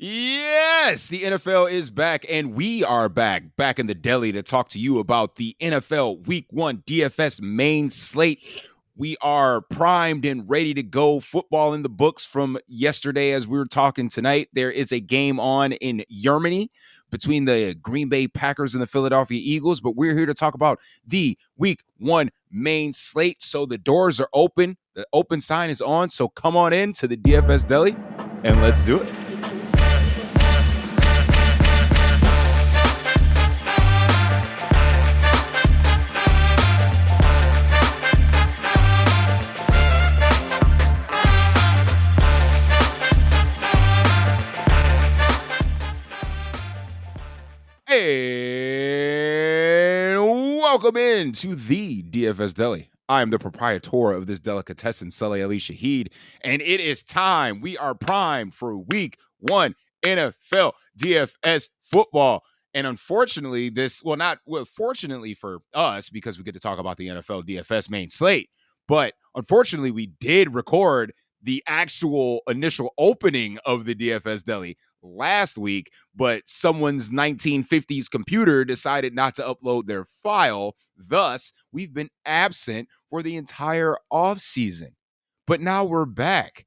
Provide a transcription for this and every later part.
Yes, the NFL is back, and we are back in the deli to talk to you about the NFL Week 1 DFS main slate. We are primed and ready to go. Football in the books from yesterday as we were talking tonight. There is a game on in Germany between the Green Bay Packers and the Philadelphia Eagles, but we're here to talk about the Week 1 main slate. So the doors are open. The open sign is on. So come on in to the DFS Deli and let's do it. And welcome in to the DFS Deli. I am the proprietor of this delicatessen, Saleh Ali Shaheed, and it is time. We are primed for Week 1 NFL DFS football. And unfortunately, fortunately for us, because we get to talk about the NFL DFS main slate, but unfortunately, we did record the actual initial opening of the DFS Deli last week, but someone's 1950s computer decided not to upload their file. Thus, we've been absent for the entire off season. But now we're back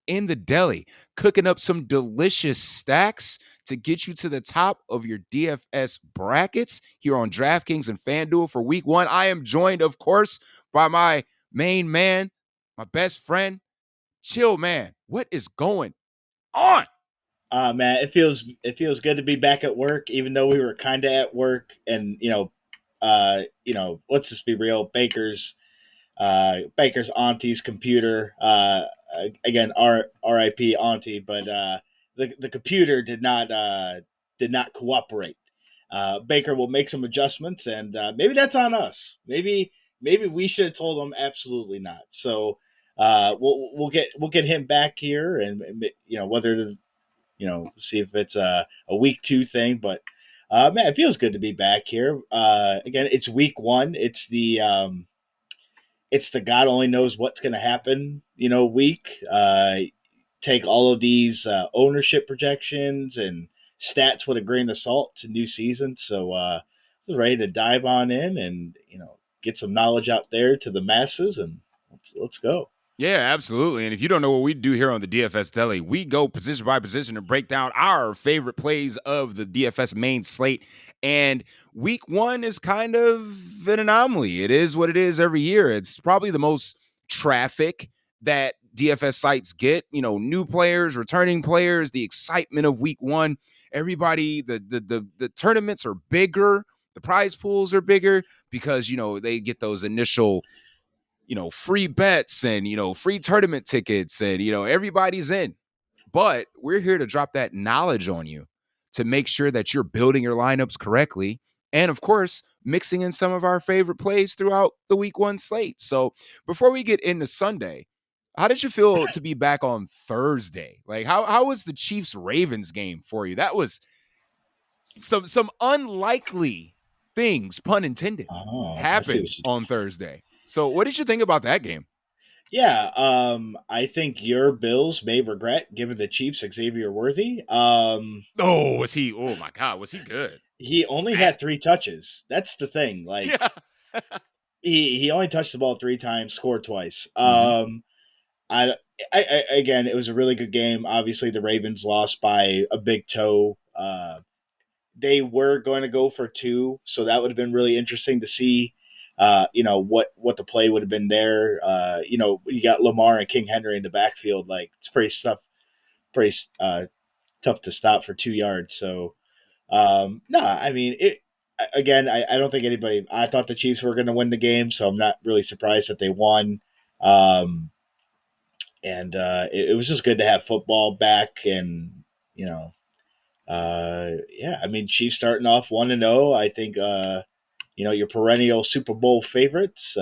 in the deli, cooking up some delicious stacks to get you to the top of your DFS brackets here on DraftKings and FanDuel for Week 1. I am joined, of course, by my main man, my best friend, Chill Man. What is going on? Man, it feels good to be back at work, even though we were kind of at work. And let's just be real. Baker's auntie's computer. Again, R.I.P. auntie, but the computer did not cooperate. Baker will make some adjustments, and maybe that's on us. Maybe we should have told him absolutely not. So we'll get him back here, and whether to see if it's a week 2 thing. But man, it feels good to be back here. Again, it's week 1. It's the God only knows what's going to happen, week. Take all of these ownership projections and stats with a grain of salt to new season. So ready to dive on in and get some knowledge out there to the masses, and let's go. Yeah, absolutely. And if you don't know what we do here on the DFS Deli, we go position by position and break down our favorite plays of the DFS main slate. And Week 1 is kind of an anomaly. It is what it is every year. It's probably the most traffic that DFS sites get. New players, returning players, the excitement of Week 1. Everybody, the tournaments are bigger. The prize pools are bigger because, they get those initial free bets and, free tournament tickets and, everybody's in. But we're here to drop that knowledge on you to make sure that you're building your lineups correctly. And of course, mixing in some of our favorite plays throughout the Week 1 slate. So before we get into Sunday, how did you feel to be back on Thursday? Like, how was the Chiefs Ravens game for you? That was some unlikely things, pun intended, Oh, I see happened what you on Thursday. So what did you think about that game? Yeah, I think your Bills may regret giving the Chiefs Xavier Worthy. Oh, was he? Oh my God, was he good? He only had Fast. 3 touches. That's the thing. Like Yeah. he only touched the ball 3 times, scored twice. Mhm. I, again, it was a really good game. Obviously, the Ravens lost by a big toe. They were going to go for 2, so that would have been really interesting to see. What the play would have been there. You got Lamar and King Henry in the backfield. Like it's pretty tough to stop for 2 yards. So no, I mean it. Again, I don't think anybody. I thought the Chiefs were going to win the game, so I'm not really surprised that they won. Um, and it was just good to have football back, and yeah, I mean Chiefs starting off 1-0. I think your perennial Super Bowl favorites.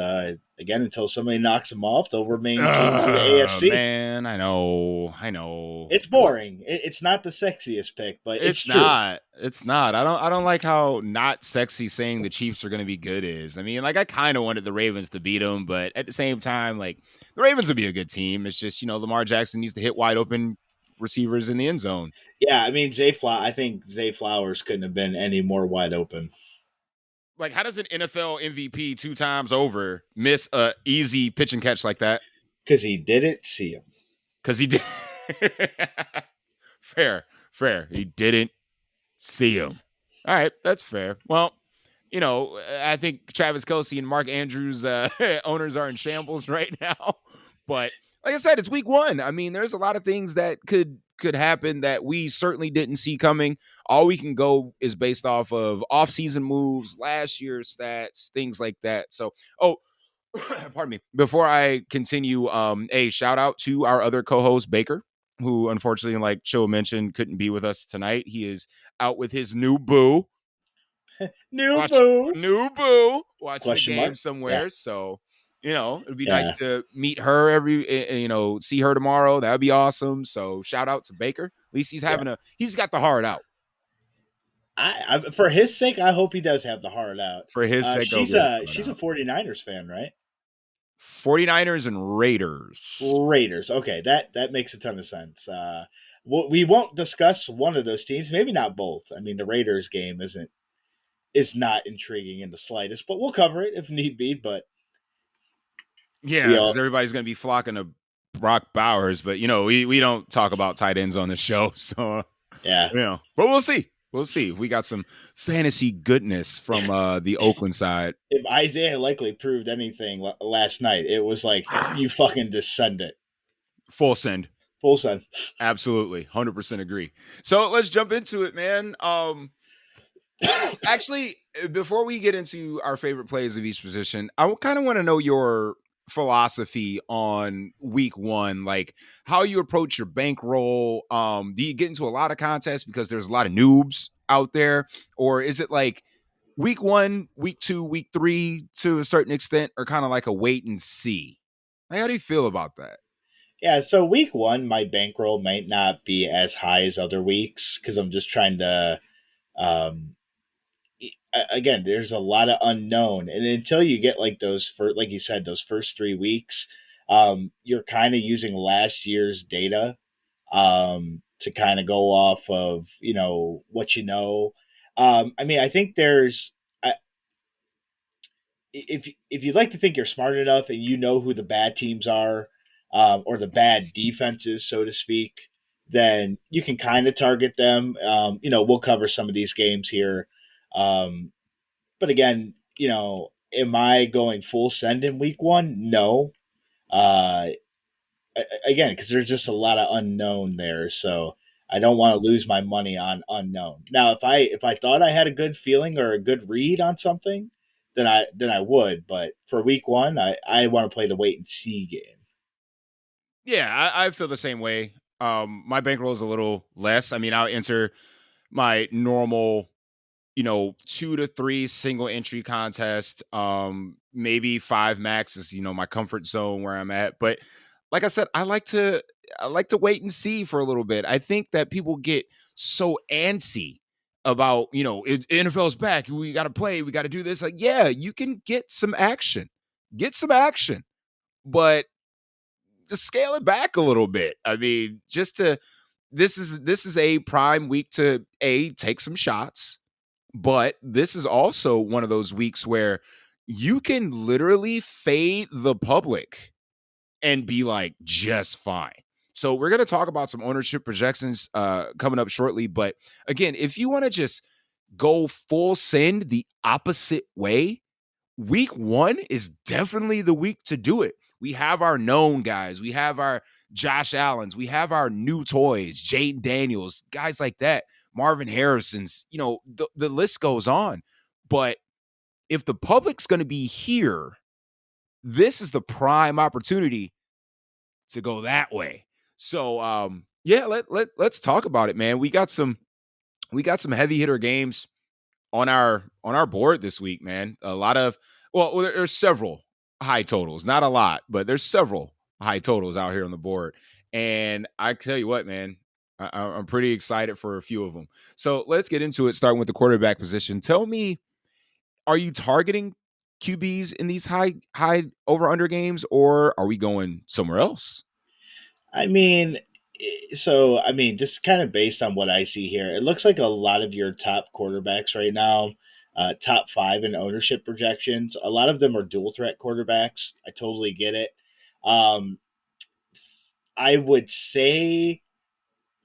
Again, until somebody knocks them off, they'll remain kings of the AFC. Man, I know. It's boring. It's not the sexiest pick, but it's It's true. not. It's not. I don't like how not sexy saying the Chiefs are going to be good is. I mean, like I kind of wanted the Ravens to beat them, but at the same time, like the Ravens would be a good team. It's just Lamar Jackson needs to hit wide open receivers in the end zone. Yeah, I mean I think Zay Flowers couldn't have been any more wide open. Like, how does an NFL MVP 2 times over miss a easy pitch and catch like that? Because he didn't see him. Because he did. Fair, fair. He didn't see him. All right, that's fair. Well, I think Travis Kelce and Mark Andrews owners are in shambles right now. But like I said, it's week one. I mean, there's a lot of things that could happen that we certainly didn't see coming. All we can go is based off of offseason moves, last year's stats, things like that. So, pardon me. Before I continue, a shout out to our other co-host Baker, who unfortunately, like Chill mentioned, couldn't be with us tonight. He is out with his new boo. New boo. New boo watching the Question game mark? Yeah. somewhere. So, it'd be nice Yeah. to meet her see her tomorrow. That'd be awesome. So shout out to Baker. At least Yeah. he's got the heart out. For his sake, I hope he does have the heart out. For his sake, She's a 49ers fan, right? 49ers and Raiders. Raiders. Okay, that makes a ton of sense. We won't discuss one of those teams. Maybe not both. I mean, the Raiders game is not intriguing in the slightest, but we'll cover it if need be. But yeah, because everybody's going to be flocking to Brock Bowers, but we don't talk about tight ends on the show, so yeah, but we'll see. We'll see if we got some fantasy goodness from the Oakland side. If Isaiah Likely proved anything last night, it was like you fucking just send it. Full send. Full send. Absolutely. 100% agree. So let's jump into it, man. Actually, before we get into our favorite plays of each position, I kind of want to know your philosophy on week one, like how you approach your bankroll. Do you get into a lot of contests because there's a lot of noobs out there, or is it like week one, week two, week three to a certain extent, or kind of like a wait and see? Like, how do you feel about that? Yeah, so week one, my bankroll might not be as high as other weeks because I'm just trying to. Again, there's a lot of unknown, and until you get like like you said, those first 3 weeks, you're kind of using last year's data to kind of go off of what you know. I mean, I think if you'd like to think you're smart enough and you know who the bad teams are, or the bad defenses, so to speak, then you can kind of target them. We'll cover some of these games here. But again, am I going full send in week one? No. Uh, Again, because there's just a lot of unknown there, so I don't want to lose my money on unknown. Now, if I thought I had a good feeling or a good read on something, then I would. But for week one, I want to play the wait and see game. Yeah, I feel the same way. My bankroll is a little less. I mean, I'll enter my normal 2 to 3 single entry contest. Maybe 5 max is my comfort zone where I'm at. But like I said, I like to wait and see for a little bit. I think that people get so antsy about NFL's back. We got to play. We got to do this. Like, yeah, you can get some action, but just scale it back a little bit. I mean, this is a prime week to take some shots. But this is also one of those weeks where you can literally fade the public and be like just fine. So we're going to talk about some ownership projections coming up shortly. But again, if you want to just go full send the opposite way, week one is definitely the week to do it. We have our known guys. We have our Josh Allens. We have our new toys, Jaden Daniels, guys like that, Marvin Harrison's, the list goes on. But if the public's going to be here, this is the prime opportunity to go that way. So, yeah, let's talk about it, man. We got some heavy hitter games on our board this week, man. A lot of there's several high totals, not a lot, but there's several high totals out here on the board. And I tell you what, man, I'm pretty excited for a few of them. So let's get into it, starting with the quarterback position. Tell me, are you targeting QBs in these high over under games, or are we going somewhere else? I mean, So, I mean, just kind of based on what I see here, it looks like a lot of your top quarterbacks right now, top five in ownership projections, a lot of them are dual threat quarterbacks. I totally get it. Um, I would say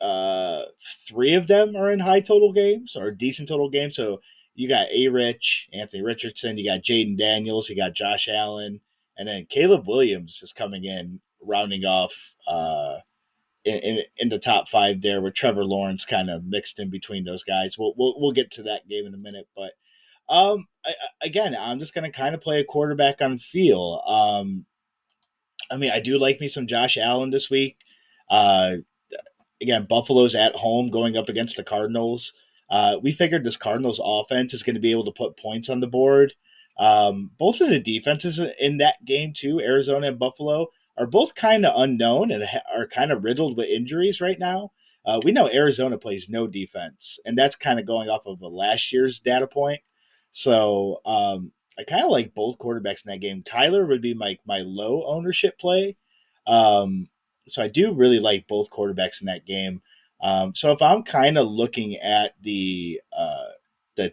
uh, three of them are in high total games or decent total games. So you got A Rich, Anthony Richardson, you got Jaden Daniels, you got Josh Allen, and then Caleb Williams is coming in, rounding off in the top five there, with Trevor Lawrence kind of mixed in between those guys. We'll get to that game in a minute, but again, I'm just going to kind of play a quarterback on feel. I mean, I do like me some Josh Allen this week. Uh, Again, Buffalo's at home going up against the Cardinals. We figured this Cardinals offense is going to be able to put points on the board. Both of the defenses in that game, too, Arizona and Buffalo, are both kind of unknown and are kind of riddled with injuries right now. We know Arizona plays no defense, and that's kind of going off of a last year's data point. So I kind of like both quarterbacks in that game. Kyler would be my low ownership play. Um, so I do really like both quarterbacks in that game. So if I'm kind of looking at the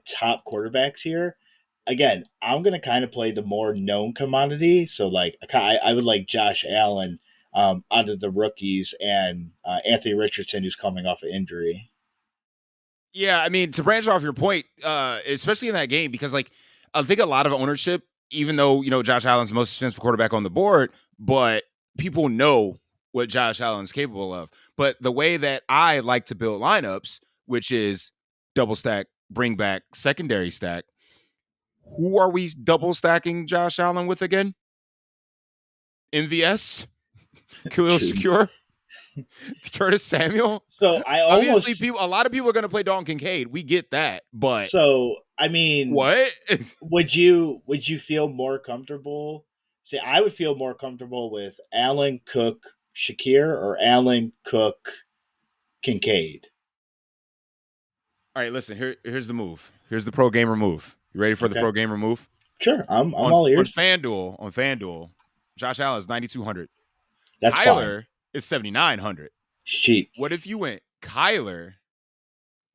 top quarterbacks here, again, I'm gonna kind of play the more known commodity. So like I would like Josh Allen out of the rookies, and Anthony Richardson, who's coming off an injury. Yeah, I mean, to branch off your point, especially in that game, because like I think a lot of ownership, even though Josh Allen's the most expensive quarterback on the board, but people know what Josh Allen's capable of. But the way that I like to build lineups, which is double stack, bring back, secondary stack. Who are we double stacking Josh Allen with again? MVS, Khalil Secure, Curtis Samuel. So I Obviously, almost a lot of people are going to play Dalton Kincaid. We get that, but so I mean, what? would you feel more comfortable? See, I would feel more comfortable with Allen Cook Shakir or Allen Cook Kincaid. All right, listen. Here's the move. Here's the pro gamer move. You ready for the Okay, pro gamer move? sure. I'm On all on ears. FanDuel, Josh Allen is 9,200. That's fine. Kyler is 7,900. It's cheap. What if you went Kyler,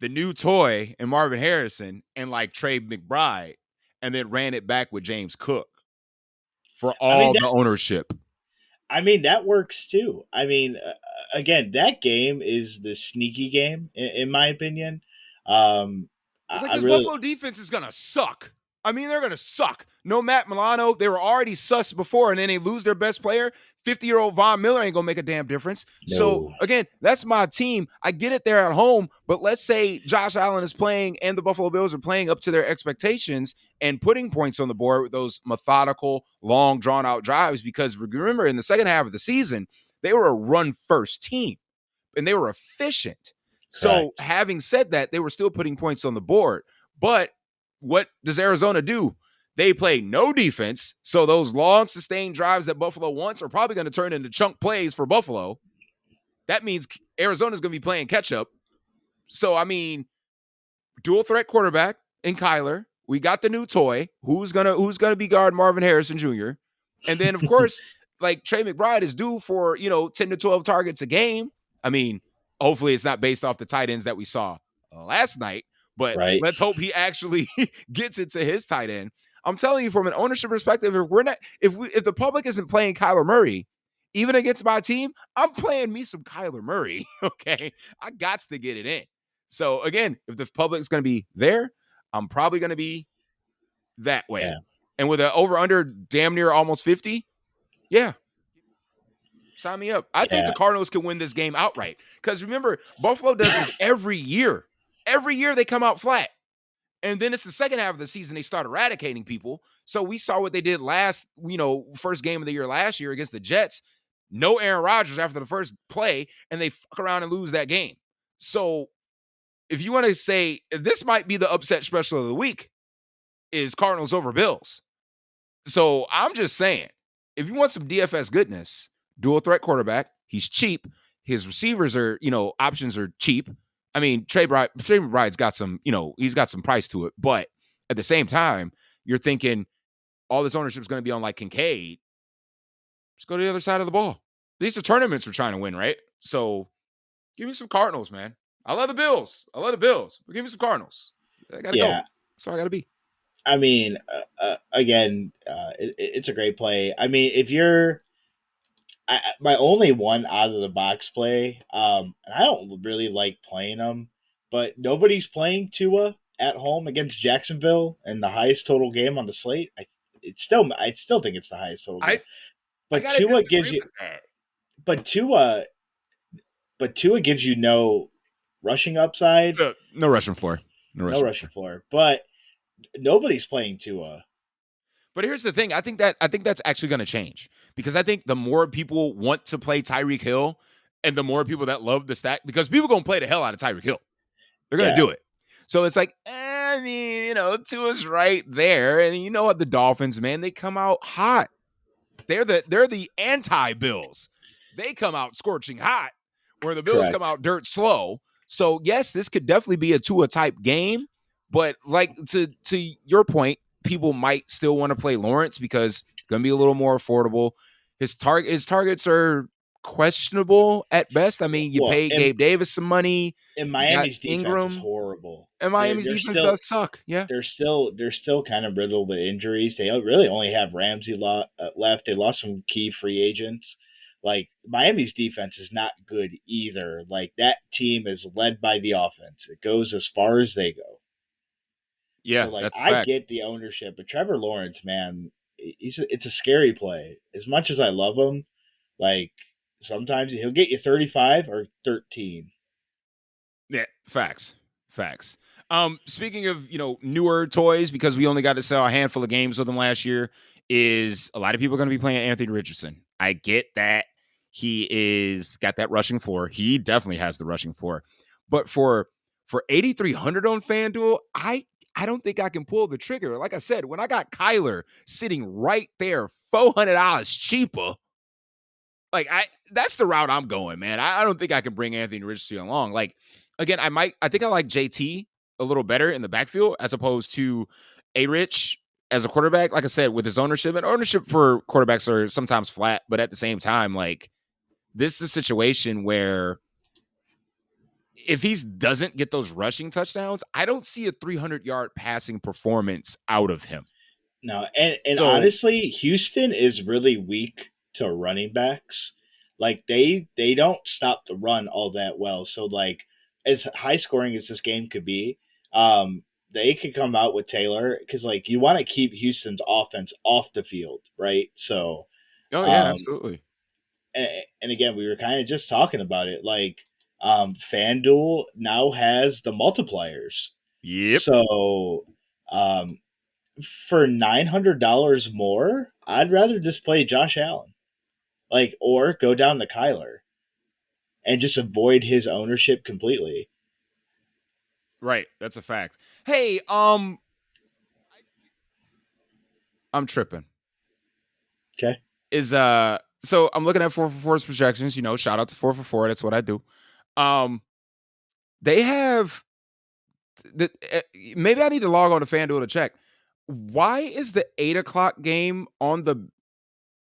the new toy, and Marvin Harrison, and like Trey McBride, and then ran it back with James Cook for I mean all the that. ownership? I mean that works too. I mean, again, that game is the sneaky game in my opinion. Um, It's like I this really Buffalo defense is gonna suck. I mean, they're gonna suck. No Matt Milano. They were already sus before, and then they lose their best player. 50-year-old Von Miller ain't gonna make a damn difference. So no. again, that's my team. I get it, they're at home, but let's say Josh Allen is playing and the Buffalo Bills are playing up to their expectations and putting points on the board with those methodical, long, drawn out drives. Because remember, in the second half of the season, they were a run first team and they were efficient. So, Correct. having said that, they were still putting points on the board. But what does Arizona do? They play no defense. So, those long, sustained drives that Buffalo wants are probably going to turn into chunk plays for Buffalo. That means Arizona's going to be playing catch up. So, I mean, dual threat quarterback in Kyler. We got the new toy. Who's gonna be guard Marvin Harrison Jr. And then of course, like Trey McBride is due for 10 to 12 targets a game. I mean, hopefully it's not based off the tight ends that we saw last night, but Right. let's hope he actually gets it to his tight end. I'm telling you, from an ownership perspective, if the public isn't playing Kyler Murray, even against my team, I'm playing me some Kyler Murray. Okay, I got to get it in. So again, if the public's going to be there, I'm probably going to be that way. Yeah. And with an over under damn near almost 50, yeah, sign me up. I think Yeah. the Cardinals can win this game outright. Because remember, Buffalo does this every year. Every year they come out flat. And then it's the second half of the season they start eradicating people. So we saw what they did first game of the year last year against the Jets. No Aaron Rodgers after the first play, and they fuck around and lose that game. So if you want to say this might be the upset special of the week, is Cardinals over Bills. So I'm just saying, if you want some DFS goodness, dual threat quarterback, he's cheap. His receivers are, options are cheap. I mean, Trey McBride's got some, he's got some price to it. But at the same time, you're thinking all this ownership is going to be on like Kincaid. Just go to the other side of the ball. These are tournaments we're trying to win, right? So Give me some Cardinals, man. I love the Bills. But give me some Cardinals. I gotta go. Yeah, That's all I gotta be. I mean, again, it's a great play. I mean, if you're my only one out of the box play, and I don't really like playing them, but nobody's playing Tua at home against Jacksonville and the highest total game on the slate. I still think it's the highest total game. I I But gotta Tua gives disagree you, with that. but Tua, but Tua gives you no rushing upside, No rushing floor. No no rushing rushing floor. floor. But nobody's playing Tua. But here's the thing. I think that's actually gonna change because I think the more people want to play Tyreek Hill and the more people that love the stack, because people gonna play the hell out of Tyreek Hill. They're gonna Yeah, do it. So it's like, I mean, Tua's right there. And you know what? The Dolphins, man, they come out hot. They're the anti-Bills. They come out scorching hot, where the Bills come correct. out dirt slow. So yes, this could definitely be a Tua type game, but like to your point, people might still want to play Lawrence because it's gonna be a little more affordable. His targets are questionable at best. I mean, you Well, pay Gabe Davis some money. and You got Miami's defense is Ingram, horrible. and They're Miami's they're defense still does suck. Yeah, they're still kind of riddled with injuries. They really only have Ramsey left. They lost some key free agents. Like Miami's defense is not good either. Like that team is led by the offense. It goes as far as they go. So yeah, like that's a I fact. get the ownership, but Trevor Lawrence, man, it's a scary play. As much as I love him, like sometimes he'll get you 35 or 13. Yeah, facts. Facts. Speaking of, newer toys, because we only got to sell a handful of games with them last year, is a lot of people are going to be playing Anthony Richardson. I get that he is got that rushing floor. He definitely has the rushing floor. But for 8,300 on FanDuel, I don't think I can pull the trigger. Like I said, when I got Kyler sitting right there, $400 cheaper, like that's the route I'm going, man. I don't think I can bring Anthony Richardson along. Like again, I think I like JT a little better in the backfield as opposed to A Rich as a quarterback. Like I said, with his ownership, and ownership for quarterbacks are sometimes flat, but at the same time, like this is a situation where if he doesn't get those rushing touchdowns, I don't see a 300-yard passing performance out of him. No, and So, honestly, Houston is really weak to running backs. Like they don't stop the run all that well. So like as high scoring as this game could be, they could come out with Taylor because like you want to keep Houston's offense off the field, right? So, oh yeah, um, absolutely. and, and again, we were kind of just talking about it. Like, FanDuel now has the multipliers, Yep. so um, for $900 more, I'd rather just play Josh Allen, like, or go down to Kyler and just avoid his ownership completely. Right. That's a fact. Hey, I'm tripping. Okay, Is so I'm looking at 444's projections, shout out to 444. That's what I do. Um, they have the maybe I need to log on to FanDuel to check. Why is the 8 o'clock game on the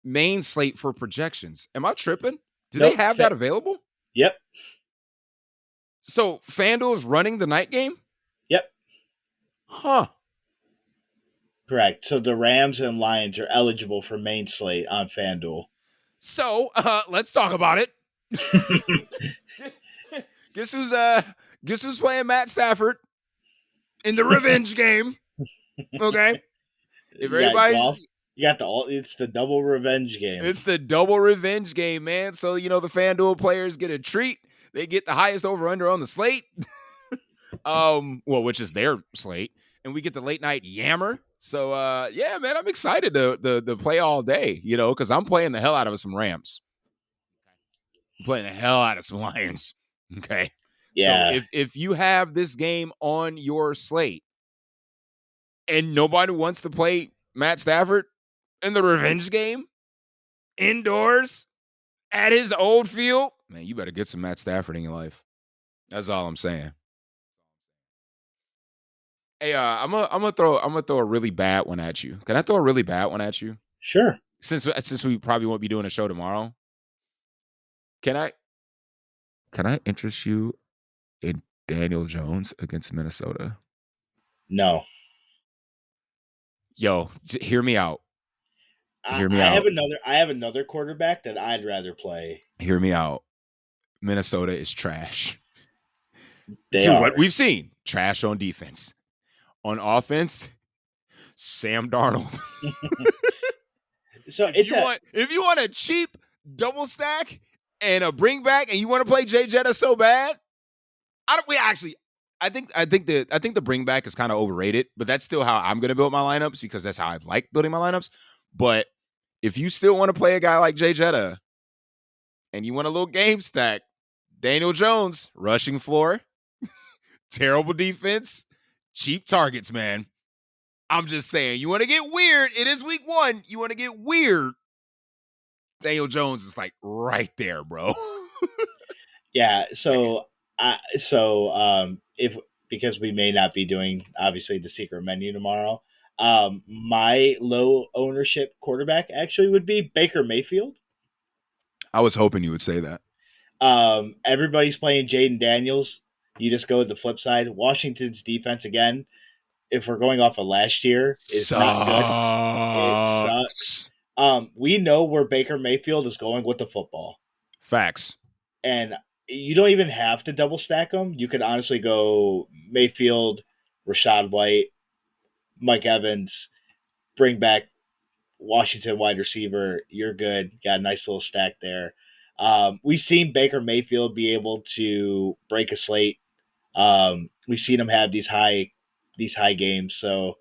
main slate for projections? Am I tripping? Do they nope, have that available? yep, So FanDuel is running the night game? yep, Huh. correct. So the Rams and Lions are eligible for main slate on FanDuel. So let's talk about it. guess who's guess who's playing Matt Stafford in the revenge game? Okay. If Yeah, well, everybody's you got it's the double revenge game. It's the double revenge game, man. So, the FanDuel players get a treat. They get the highest over under on the slate. Which is their slate. And we get the late night yammer. So yeah, man, I'm excited to play all day, because I'm playing the hell out of some Rams. I'm playing the hell out of some Lions. Okay. So Yeah, if you have this game on your slate and nobody wants to play Matt Stafford in the revenge game indoors, at his old field, man, you better get some Matt Stafford in your life. That's all I'm saying. Hey, I'm gonna throw a really bad one at you. Can I throw a really bad one at you? sure. Since we probably won't be doing a show tomorrow, can I? Can I interest you in Daniel Jones against Minnesota? No. Yo, hear me out. I, Hear me I have out. another I have another quarterback that I'd rather play. Hear me out. Minnesota is trash. They To are. what we've seen, trash on defense. On offense, Sam Darnold. So it's a If you want a cheap double stack and a bring back and you want to play Jay Jetta so bad, I don't we actually I think the bring back is kind of overrated, but that's still how I'm gonna build my lineups because that's how I've liked building my lineups. But if you still want to play a guy like Jay Jetta and you want a little game stack, Daniel Jones, rushing floor, terrible defense, cheap targets, man. I'm just saying, you want to get weird. It is week 1. You want to get weird. Daniel Jones is like right there, bro. yeah. Saying. If because we may not be doing obviously the secret menu tomorrow, my low ownership quarterback actually would be Baker Mayfield. I was hoping you would say that. Everybody's playing Jaden Daniels. You just go with the flip side. Washington's defense again, if we're going off of last year, is not good. It sucks. Sucks. We know where Baker Mayfield is going with the football, Facts. and you don't even have to double stack them. You could honestly go Mayfield, Rashad White, Mike Evans, bring back Washington wide receiver. You're good. Got a nice little stack there. We've seen Baker Mayfield be able to break a slate. We've seen him have these high games. So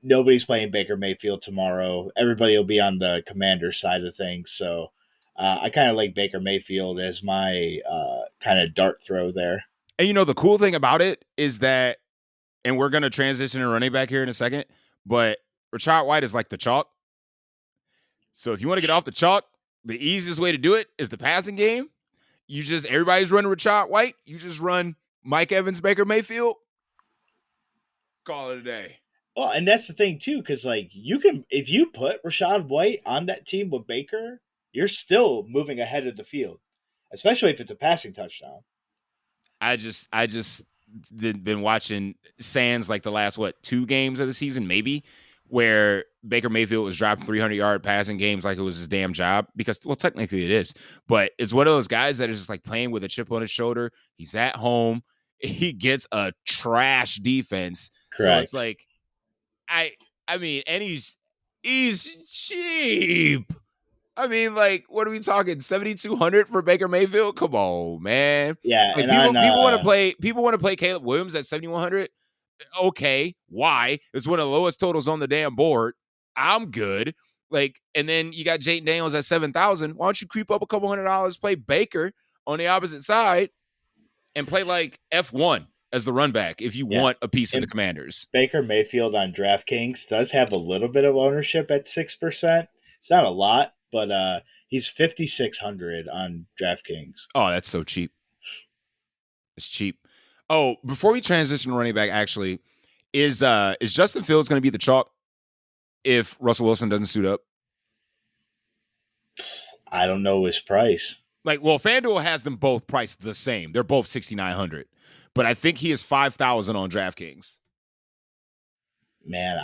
nobody's playing Baker Mayfield tomorrow. Everybody will be on the Commander side of things. So I kind of like Baker Mayfield as my kind of dart throw there. And you know, the cool thing about it is that, and we're going to transition to running back here in a second, but Rashad White is like the chalk. So if you want to get off the chalk, the easiest way to do it is the passing game. Everybody's running Rashad White. You just run Mike Evans, Baker Mayfield. Call it a day. Well, and that's the thing too, because like you can, if you put Rashad White on that team with Baker, you're still moving ahead of the field, especially if it's a passing touchdown. I just been watching Sands like the last 2 games of the season, maybe, where Baker Mayfield was dropping 300-yard passing games like it was his damn job because, well, technically it is, but it's one of those guys that is just like playing with a chip on his shoulder. He's at home. He gets a trash defense. So it's Correct. like, I mean, and he's cheap. I mean, like, what are we talking? 7,200 for Baker Mayfield? Come on, man. Yeah, Like and on people want to play Caleb Williams at 7,100. Okay, why? It's one of the lowest totals on the damn board. I'm good. Like, and then you got Jayden Daniels at 7,000. Why don't you creep up a couple $100, play Baker on the opposite side, and play like F1 as the run back if you yeah, want a piece of the and Commanders. Baker Mayfield on DraftKings does have a little bit of ownership at 6%. It's not a lot, but he's 5,600 on DraftKings. Oh, that's so cheap. It's cheap. Oh, before we transition to running back, actually, is Justin Fields going to be the chalk if Russell Wilson doesn't suit up? I don't know his price. Like, well, FanDuel has them both priced the same. They're both 6,900, but I think he is 5,000 on DraftKings. Man,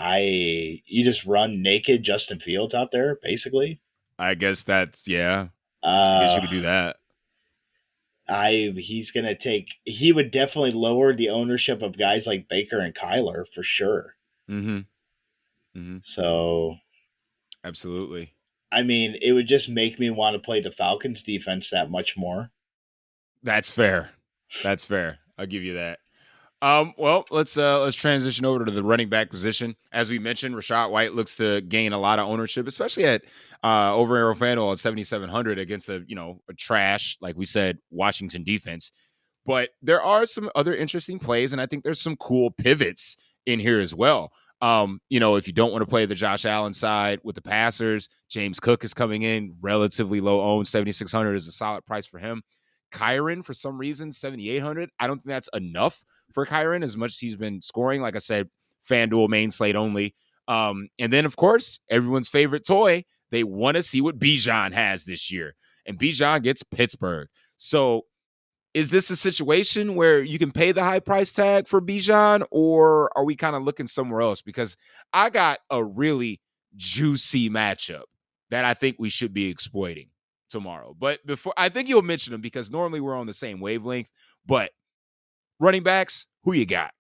you just run naked Justin Fields out there, basically. I guess that's yeah. I guess Uh, you could do that. he would definitely lower the ownership of guys like Baker and Kyler for sure. Mm-hmm. Mm-hmm. So, Absolutely. I mean, it would just make me want to play the Falcons defense that much more. That's fair. That's fair. I'll give you that. Well, let's transition over to the running back position. As we mentioned, Rashad White looks to gain a lot of ownership, especially at over Arrow FanDuel at 7,700 against a trash, like we said, Washington defense. But there are some other interesting plays, and I think there's some cool pivots in here as well. If you don't want to play the Josh Allen side with the passers, James Cook is coming in relatively low owned. 7,600 is a solid price for him. Kyron, for some reason, 7,800. I don't think that's enough for Kyron as much as he's been scoring. Like I said, FanDuel main slate only. And then, of course, everyone's favorite toy. They want to see what Bijan has this year. And Bijan gets Pittsburgh. So is this a situation where you can pay the high price tag for Bijan, or are we kind of looking somewhere else? Because I got a really juicy matchup that I think we should be exploiting tomorrow. But before, I think you'll mention them because normally we're on the same wavelength. But running backs, who you got?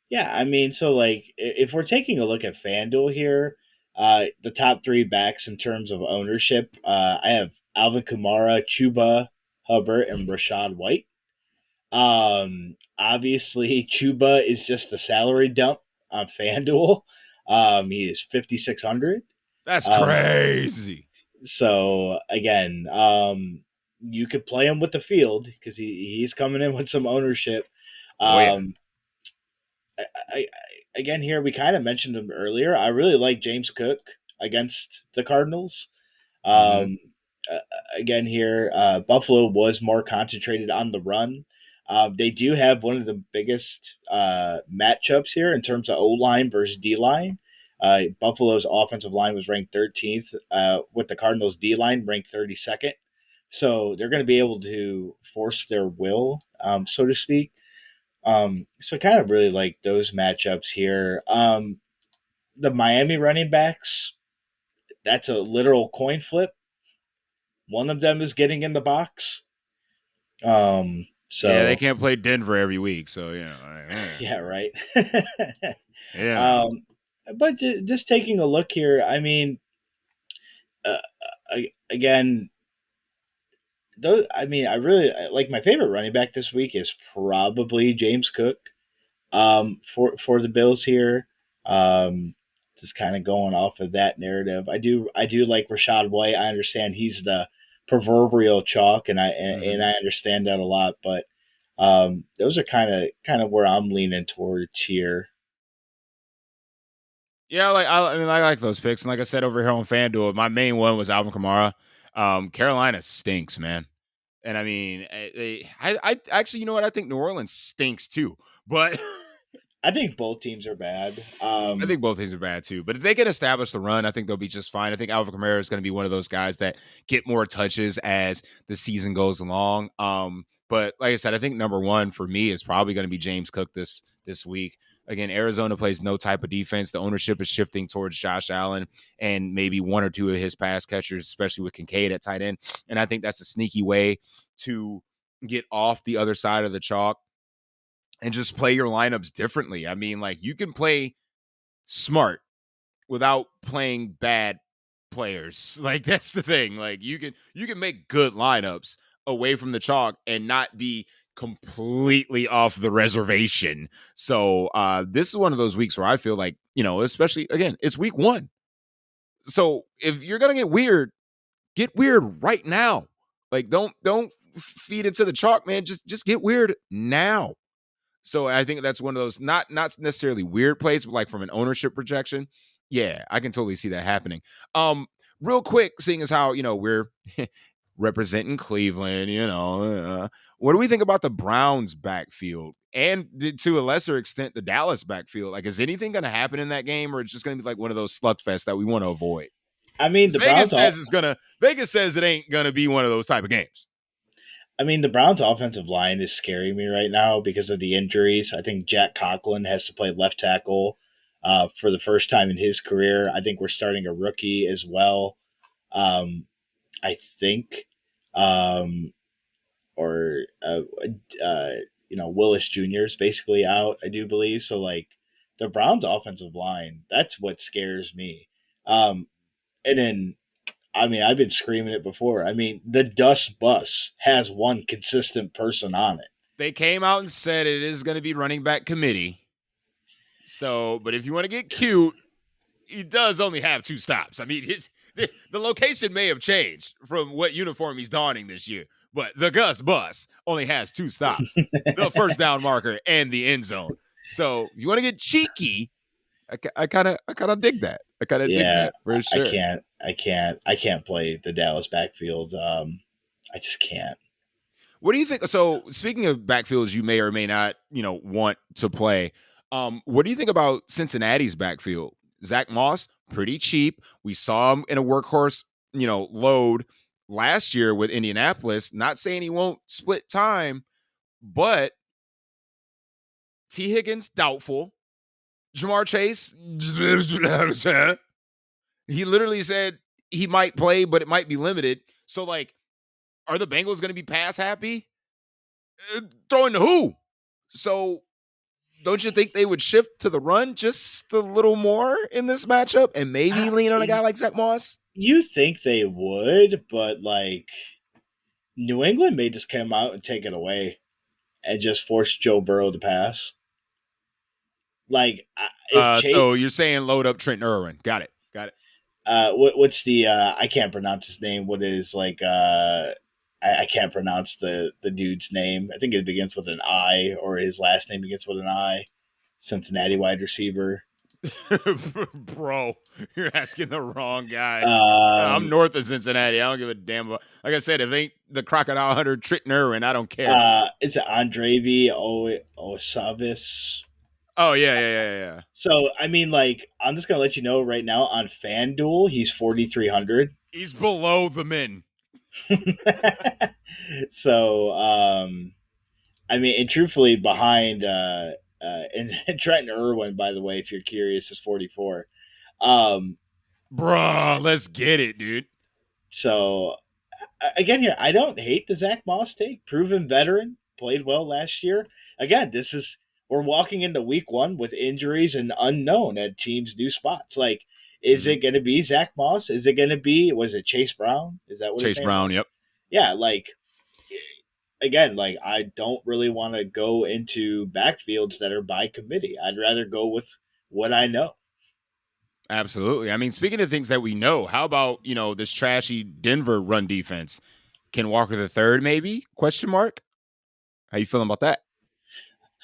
Yeah, I mean, so like if we're taking a look at FanDuel here, the top three backs in terms of ownership, I have Alvin Kamara, Chuba Hubbard, and Rashad White. Obviously, Chuba is just a salary dump on FanDuel. He is 5,600. That's Um, crazy. so again, you could play him with the field because he's coming in with some ownership. Oh yeah. Um, I again here we kind of mentioned him earlier. I really like James Cook against the Cardinals. Mm-hmm. Um, uh, Again here, Buffalo was more concentrated on the run. They do have one of the biggest matchups here in terms of O line versus D line. Buffalo's offensive line was ranked 13th, with the Cardinals' D line ranked 32nd. So they're going to be able to force their will, so to speak. So kind of really like those matchups here. The Miami running backs, that's a literal coin flip. One of them is getting in the box. Yeah, they So can't play Denver every week, so you know. yeah, right. You know. um, but just taking a look here, I mean, uh, again, those. I mean, I really like my favorite running back this week is probably James Cook. For the Bills here. Just kind of going off of that narrative. I do like Rashad White. I understand he's the proverbial chalk, and Mm-hmm. I understand that a lot. But those are kind of where I'm leaning towards here. Yeah, I mean I like those picks, and like I said over here on FanDuel, my main one was Alvin Kamara. Carolina stinks, man, and I mean, I actually, you know what? I think New Orleans stinks too, but I think both teams are bad. I think both teams are bad too. But if they can establish the run, I think they'll be just fine. I think Alvin Kamara is going to be one of those guys that get more touches as the season goes along. But like I said, I think number one for me is probably going to be James Cook this week. Again, Arizona plays no type of defense. The ownership is shifting towards Josh Allen and maybe one or two of his pass catchers, especially with Kincaid at tight end. And I think that's a sneaky way to get off the other side of the chalk and just play your lineups differently. I mean, like you can play smart without playing bad players. Like that's the thing. Like you can make good lineups away from the chalk and not be completely off the reservation. So this is one of those weeks where I feel like, especially again, it's week 1. So if you're going to get weird right now. Like don't feed into the chalk, man. Just get weird now. So I think that's one of those not necessarily weird plays, but like from an ownership projection, yeah, I can totally see that happening. Real quick, seeing as how we're representing Cleveland, what do we think about the Browns backfield and to a lesser extent the Dallas backfield? Like, is anything going to happen in that game, or it's just going to be like one of those slugfests that we want to avoid? I mean, the Browns. Vegas says it ain't gonna be one of those type of games. I mean, the Browns' offensive line is scaring me right now because of the injuries. I think Jack Conklin has to play left tackle for the first time in his career. I think we're starting a rookie as well. Um, I think, um, or Willis Jr. is basically out. I do believe so. Like the Browns' offensive line, that's what scares me. Um, and then I mean, I've been screaming it before. I mean, the Dust Bus has one consistent person on it. They came out and said it is going to be running back committee. So, but if you want to get cute, he does only have 2 stops. I mean, the location may have changed from what uniform he's donning this year, but the Gus Bus only has 2 stops: the first down marker and the end zone. So, if you want to get cheeky, I kind of dig that. I kind of dig Yeah, that for I sure. can't. I can't play the Dallas backfield. I just can't. What do you think? So, speaking of backfields, you may or may not, want to play. What do you think about Cincinnati's backfield? Zach Moss, pretty cheap. We saw him in a workhorse, load last year with Indianapolis. Not saying he won't split time, but T. Higgins, doubtful. Jamar Chase, he literally said he might play, but it might be limited. So, like, are the Bengals going to be pass happy? Throwing to who? So, don't you think they would shift to the run just a little more in this matchup and maybe lean on a guy like Zach Moss? You think they would, but like New England may just come out and take it away and just force Joe Burrow to pass. Like if Chase, So you're saying load up Trenton Irwin. Got it. Got it. what's the I can't pronounce his name. What is like I can't pronounce the dude's name. I think it begins with an I, or his last name begins with an I. Cincinnati wide receiver. Bro, you're asking the wrong guy. I'm Um, north of Cincinnati. I don't give a damn about. Like I said, if it ain't the Crocodile Hunter Trenton Irwin, I don't care. it's Andrevi Osavis. Oh yeah. So I mean, like, I'm just gonna let you know right now on FanDuel, he's 4,300. He's below the min. So I mean, and truthfully, behind and Trenton Irwin, by the way, if you're curious, is 44. Um, Bruh, let's get it, dude. so again, here I don't hate the Zach Moss take. Proven veteran, played well last year. Again, this is we're walking into week one with injuries and unknown at teams' new spots. Like, is Mm-hmm. it going to be Zach Moss? Is it going to be was it Chase Brown? Is that what his Chase name was? Brown, yep. Yeah, like again, like I don't really want to go into backfields that are by committee. I'd rather go with what I know. Absolutely. I mean, speaking of things that we know, how about, this trashy Denver run defense? Ken Walker the third, maybe? Question mark. How you feeling about that?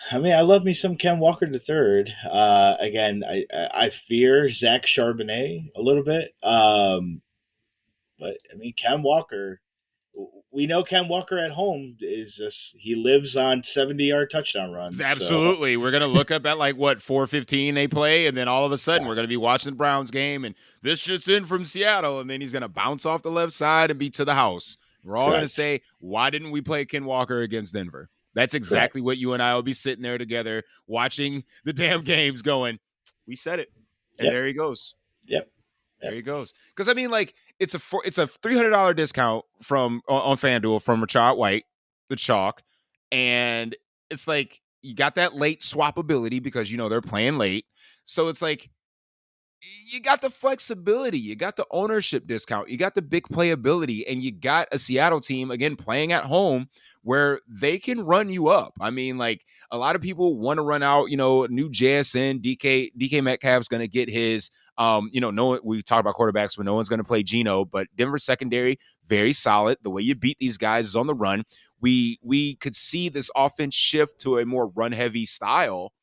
I mean, I love me some Ken Walker the third. Again, I fear Zach Charbonnet a little bit, but I mean Ken Walker. We know Ken Walker at home is just he lives on 70-yard touchdown runs. So Absolutely. We're going to look up at like what 4:15 they play, and then all of a sudden yeah, we're going to be watching the Browns game, and this just in from Seattle, and then he's going to bounce off the left side and be to the house. We're all going to correct, say, why didn't we play Ken Walker against Denver? That's correct. exactly what you and I will be sitting there together watching the damn games going, we said it. And Yep, there he goes. yep, There yep. he goes. Because I mean, like, it's a $300 discount from on FanDuel from Rashad White, the chalk, and it's like you got that late swappability because they're playing late. So it's like you got the flexibility, you got the ownership discount, you got the big playability, and you got a Seattle team again playing at home where they can run you up. I mean, like a lot of people want to run out, new JSN, DK Metcalf's going to get his. No, we talked about quarterbacks, but no one's going to play Geno. But Denver secondary very solid. The way you beat these guys is on the run. We could see this offense shift to a more run heavy style,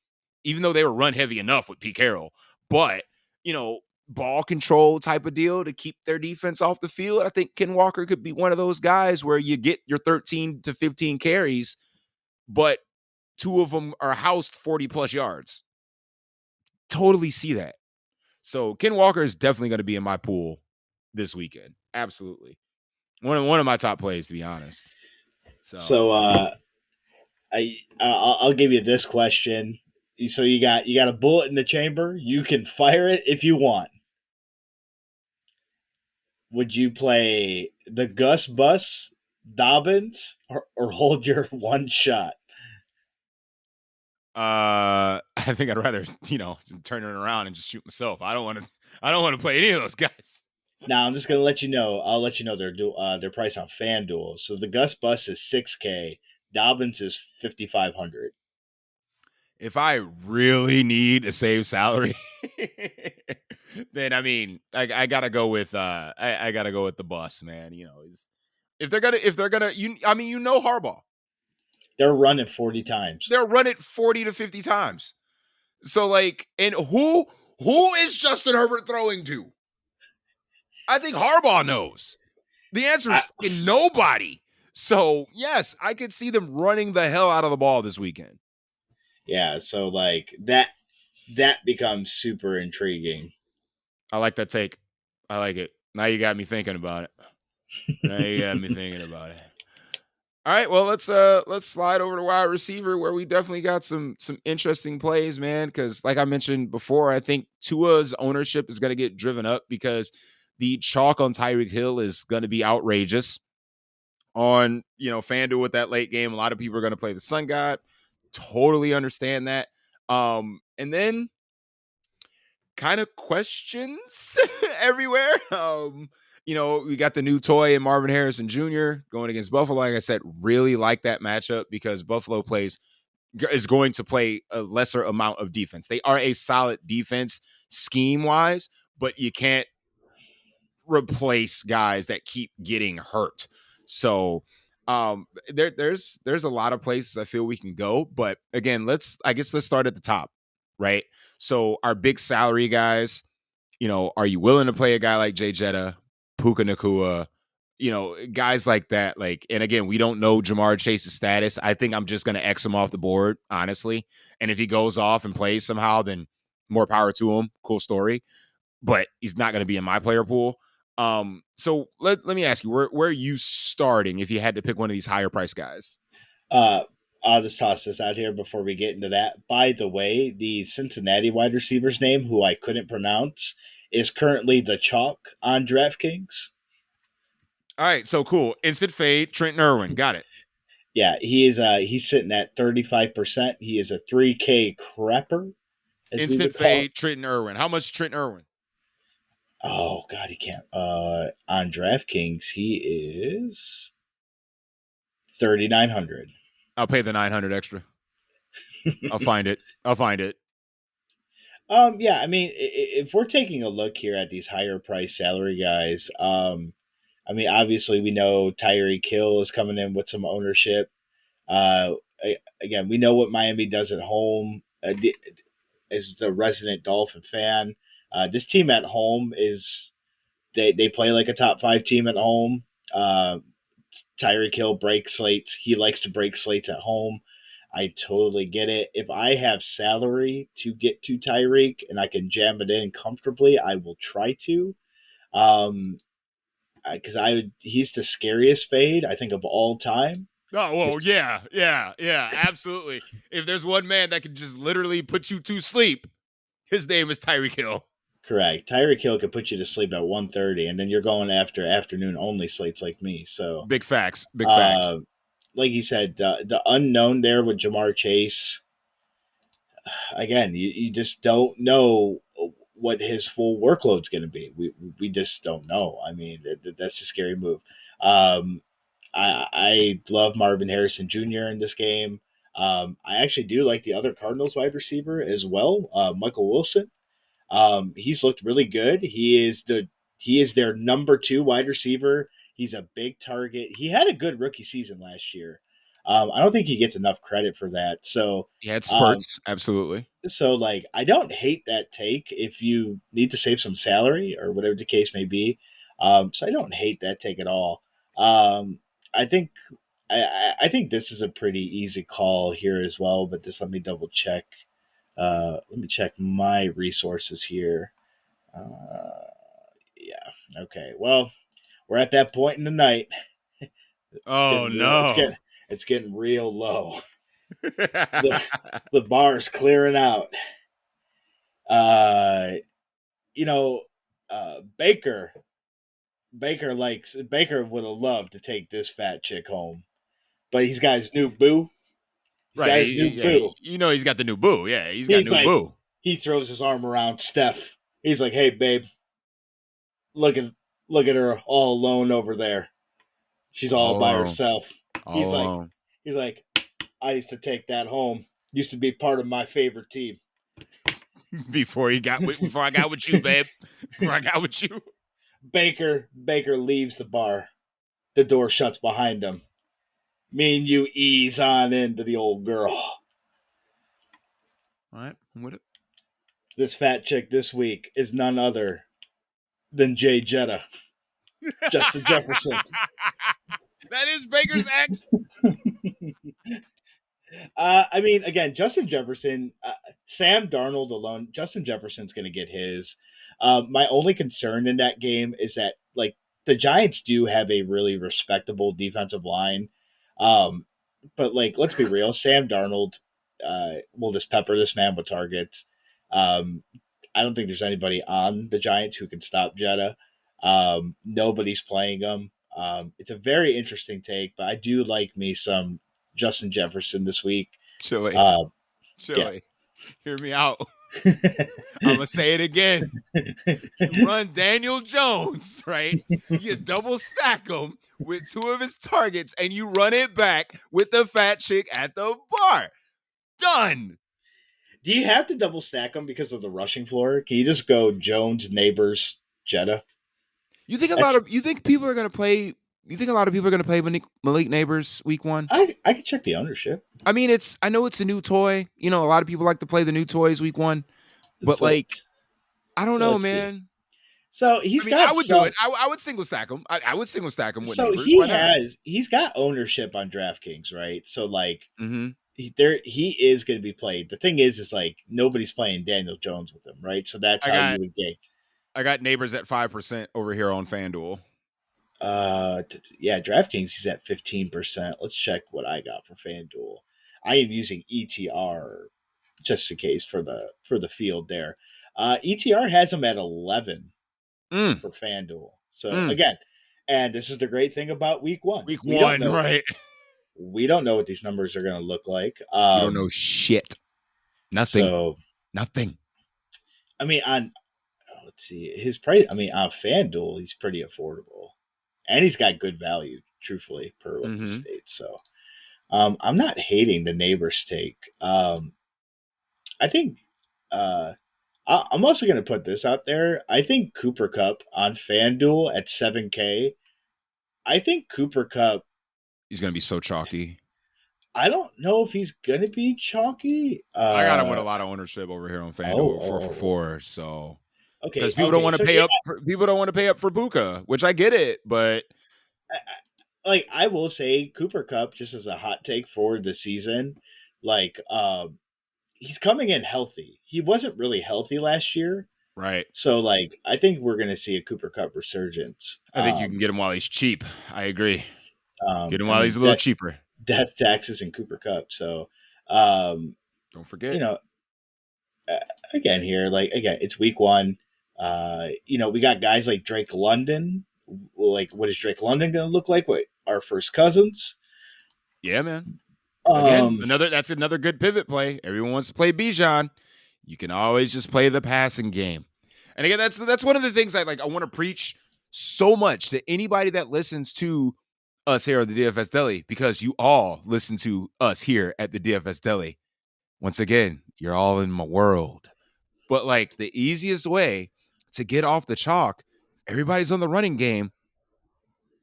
even though they were run heavy enough with Pete Carroll, but ball control type of deal to keep their defense off the field. I think Ken Walker could be one of those guys where you get your 13 to 15 carries, but two of them are housed 40 plus yards. Totally see that. So Ken Walker is definitely going to be in my pool this weekend. Absolutely. One of my top plays, to be honest. So So I'll give you this question. So you got a bullet in the chamber. You can fire it if you want. Would you play the Gus Bus Dobbins or hold your one shot? I think I'd rather, turn it around and just shoot myself. I don't want to play any of those guys. Now I'm just gonna let you know. I'll let you know their price on FanDuel. So the Gus Bus is 6K. Dobbins is 5,500. If I really need to save salary, then I mean, I gotta go with I gotta go with the bus, man. If they're gonna Harbaugh, They're running 40 times. they'll run it 40 to 50 times. So like, and who is Justin Herbert throwing to? I think Harbaugh knows. The answer I, is fucking nobody. So yes, I could see them running the hell out of the ball this weekend. yeah, so like that becomes super intriguing. I like that take. I like it. Now you got me thinking about it. Now you got me thinking about it. All right, well let's slide over to wide receiver where we definitely got some interesting plays, man. Because like I mentioned before, I think Tua's ownership is going to get driven up because the chalk on Tyreek Hill is going to be outrageous on FanDuel with that late game. A lot of people are going to play the Sun God. Totally understand that. And then kind of questions everywhere. We got the new toy in Marvin Harrison Jr. going against Buffalo. Like I said, really like that matchup because Buffalo is going to play a lesser amount of defense. They are a solid defense scheme wise, but you can't replace guys that keep getting hurt. So there's a lot of places I feel we can go, but again, let's start at the top, right? So our big salary guys, are you willing to play a guy like Jay Jetta, Puka Nakua, guys like that? Like, and again, we don't know Jamar Chase's status. I think I'm just gonna X him off the board, honestly. And if he goes off and plays somehow, then more power to him. Cool story. But he's not gonna be in my player pool. So let me ask you, where are you starting if you had to pick one of these higher price guys? Uh, I'll just toss this out here before we get into that. By the way, the Cincinnati wide receiver's name, who I couldn't pronounce, is currently the chalk on DraftKings. All right, so cool. Instant fade, Trenton Irwin. Got it. Yeah, he is. He's sitting at 35%. He is a 3K crapper, as we Instant would call it. fade, Trenton Irwin. How much Trenton Irwin? Oh God, he can't. On DraftKings, he is 3,900. I'll pay the 900 extra. I'll find it. I'll find it. Yeah, I mean, if we're taking a look here at these higher price salary guys, I mean, obviously we know Tyreek Hill is coming in with some ownership. Uh, Again, we know what Miami does at home. As the resident Dolphin fan, this team at home is they play like a top five team at home. Uh, Tyreek Hill breaks slates. He likes to break slates at home. I totally get it. If I have salary to get to Tyreek and I can jam it in comfortably, I will try to. Um, because he's the scariest fade I think of all time. Oh, well, Just yeah, absolutely. If there's one man that can just literally put you to sleep, his name is Tyreek Hill. correct. Tyreek Hill could put you to sleep at 1:30, and then you're going after afternoon only slates like me. So, Big facts. Big facts. uh, like you said, the unknown there with Jamar Chase. Again, you just don't know what his full workload's going to be. We just don't know. I mean, that's a scary move. Um, I love Marvin Harrison Jr. in this game. I actually do like the other Cardinals wide receiver as well, Michael Wilson. He's looked really good. He is their number two wide receiver. He's a big target. He had a good rookie season last year. I don't think he gets enough credit for that. So, He had um, spurts. Absolutely. like I don't hate that take if you need to save some salary or whatever the case may be. So I don't hate that take at all. I think I think this is a pretty easy call here as well. But just let me double check. Let me check my resources here. Uh, yeah. Okay. Well, we're at that point in the night. It's Oh, getting real. no. It's getting real low. The the bar's clearing out. Uh, you know, Baker. Baker would have loved to take this fat chick home, but he's got his new boo. He's Right. got his new Yeah. boo. He's got the new boo. Yeah. He's got He's new like, boo. he throws his arm around Steph. He's like, "Hey, babe, look at look at her all alone over there. She's all All by alone. herself." All He's like, alone. he's like, "I used to take that home. Used to be part of my favorite team." Before I got with you, babe. Before I got with you. Baker leaves the bar. The door shuts behind him. Me and you ease on into the old girl. All right. I'm with it. This fat chick this week is none other than Jay Jetta, Justin Jefferson. That is Baker's ex. I mean, again, Justin Jefferson, Sam Darnold alone, Justin Jefferson's going to get his. My only concern in that game is that, like, the Giants do have a really respectable defensive line. Um, but like, let's be real, Sam Darnold will just pepper this man with targets. Um, I don't think there's anybody on the Giants who can stop Jetta. Nobody's playing him. It's a very interesting take, but I do like me some Justin Jefferson this week. Chili, Uh, yeah. chili. Hear me out. I'm gonna say it again. You run Daniel Jones, right? You double stack him with two of his targets, and you run it back with the fat chick at the bar. Done. Do you have to double stack them because of the rushing floor? Can you just go Jones, Neighbors, Jetta? You think people are gonna play? You think a lot of people are gonna play Malik Neighbors week one? I can check the ownership. I mean, I know it's a new toy. You know, a lot of people like to play the new toys week one, but So, like, I don't so know, let's see. man. So he's I mean, I got would do some. it. I would single stack him. I would single stack him with So Neighbors. Why not? he's got ownership on DraftKings, right? So like Mm-hmm. he is going to be played. The thing is like nobody's playing Daniel Jones with him, right? So that's I how got you would get. I got Neighbors at 5% over here on FanDuel. Yeah, DraftKings he's at 15%. Let's check what I got for FanDuel. I am using ETR just in case for the field there. ETR has him at 11 Mm, for FanDuel. So mm. again, and this is the great thing about week one. Week We don't one, know right? we don't know what these numbers are going to look like. You don't know shit. Nothing. So Nothing. I mean, on let's see his price. I mean, on FanDuel, he's pretty affordable, and he's got good value, truthfully, per what the Mm-hmm. state. So I'm not hating the neighbor's take. I think I'm also going to put this out there. I think Cooper Cup on FanDuel at 7K. I think Cooper Cup. He's gonna be so chalky. I don't know if he's going to be chalky. I got him with a lot of ownership over here on Oh, FanDuel, 4 for oh, 4. So okay, because people don't want to so pay yeah, up, people don't want to pay up for Buka, which I get it, but like I will say Cooper Cup just as a hot take for the season, like he's coming in healthy. He wasn't really healthy last year. right. So like I think we're gonna see a Cooper Cup resurgence. I think you can get him while he's cheap. I agree. Get him I while he's mean a little cheaper. death taxes and Cooper Cup. So um, Don't you forget. know, again here, like again, it's week one. We got guys like Drake London. Like, what is Drake London gonna look like? What our first cousins? Yeah, man. Again, Um, that's another good pivot play. Everyone wants to play Bijan. You can always just play the passing game. And again, that's one of the things I want to preach so much to anybody that listens to us here at the DFS Deli, because you all listen to us here at the DFS Deli. Once again, you're all in my world. But like the easiest way to get off the chalk, everybody's on the running game,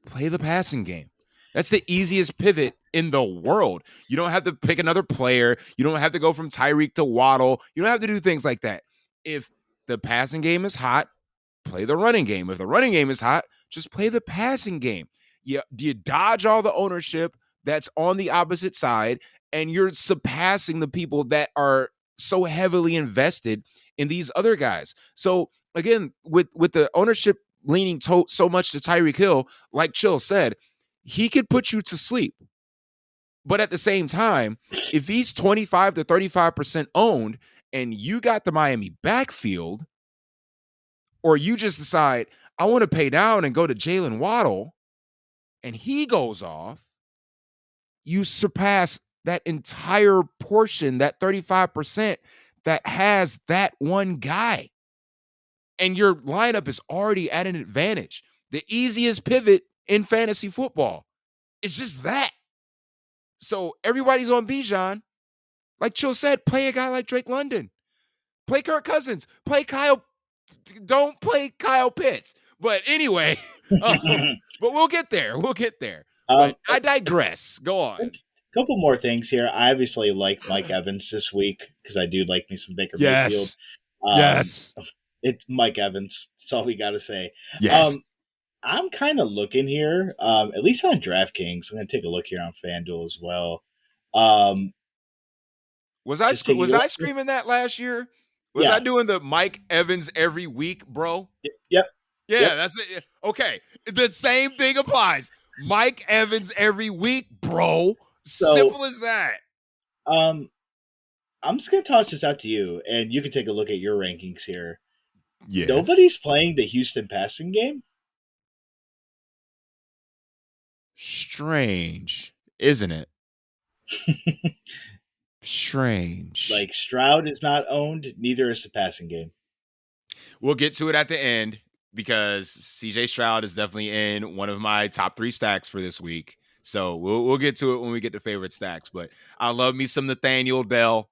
play the passing game. That's the easiest pivot in the world. You don't have to pick another player. You don't have to go from Tyreek to Waddle. You don't have to do things like that. If the passing game is hot, play the running game. If the running game is hot, just play the passing game. You dodge all the ownership that's on the opposite side, and you're surpassing the people that are so heavily invested in these other guys. So again, with the ownership leaning so much to Tyreek Hill, like Chill said, he could put you to sleep. But at the same time, if he's 25 to 35% owned and you got the Miami backfield, or you just decide, I want to pay down and go to Jalen Waddle, and he goes off, you surpass that entire portion, that 35% that has that one guy. And your lineup is already at an advantage. The easiest pivot in fantasy football. It's just that. So everybody's on Bijan. Like Chill said, play a guy like Drake London. Play Kirk Cousins. Play Kyle. Don't play Kyle Pitts. But anyway, but we'll get there. We'll get there. But I digress. Go on. couple more things here. I obviously like Mike Evans this week because I do like me some Baker Mayfield. Yes. Yes. It's Mike Evans. That's all we got to say. Yes. I'm kind of looking here, at least on DraftKings. I'm going to take a look here on FanDuel as well. Was I screaming that last year? Was I doing the Mike Evans every week, bro? Yep. Yeah, Yep. that's it. Okay, the same thing applies. Mike Evans every week, bro. So Simple as that. um, I'm just gonna toss this out to you, and you can take a look at your rankings here. Yes. Nobody's playing the Houston passing game. Strange, isn't it? Strange. Like Stroud is not owned, neither is the passing game. We'll get to it at the end because CJ Stroud is definitely in one of my top 3 stacks for this week. So we'll get to it when we get to favorite stacks. But I love me some Nathaniel Dell.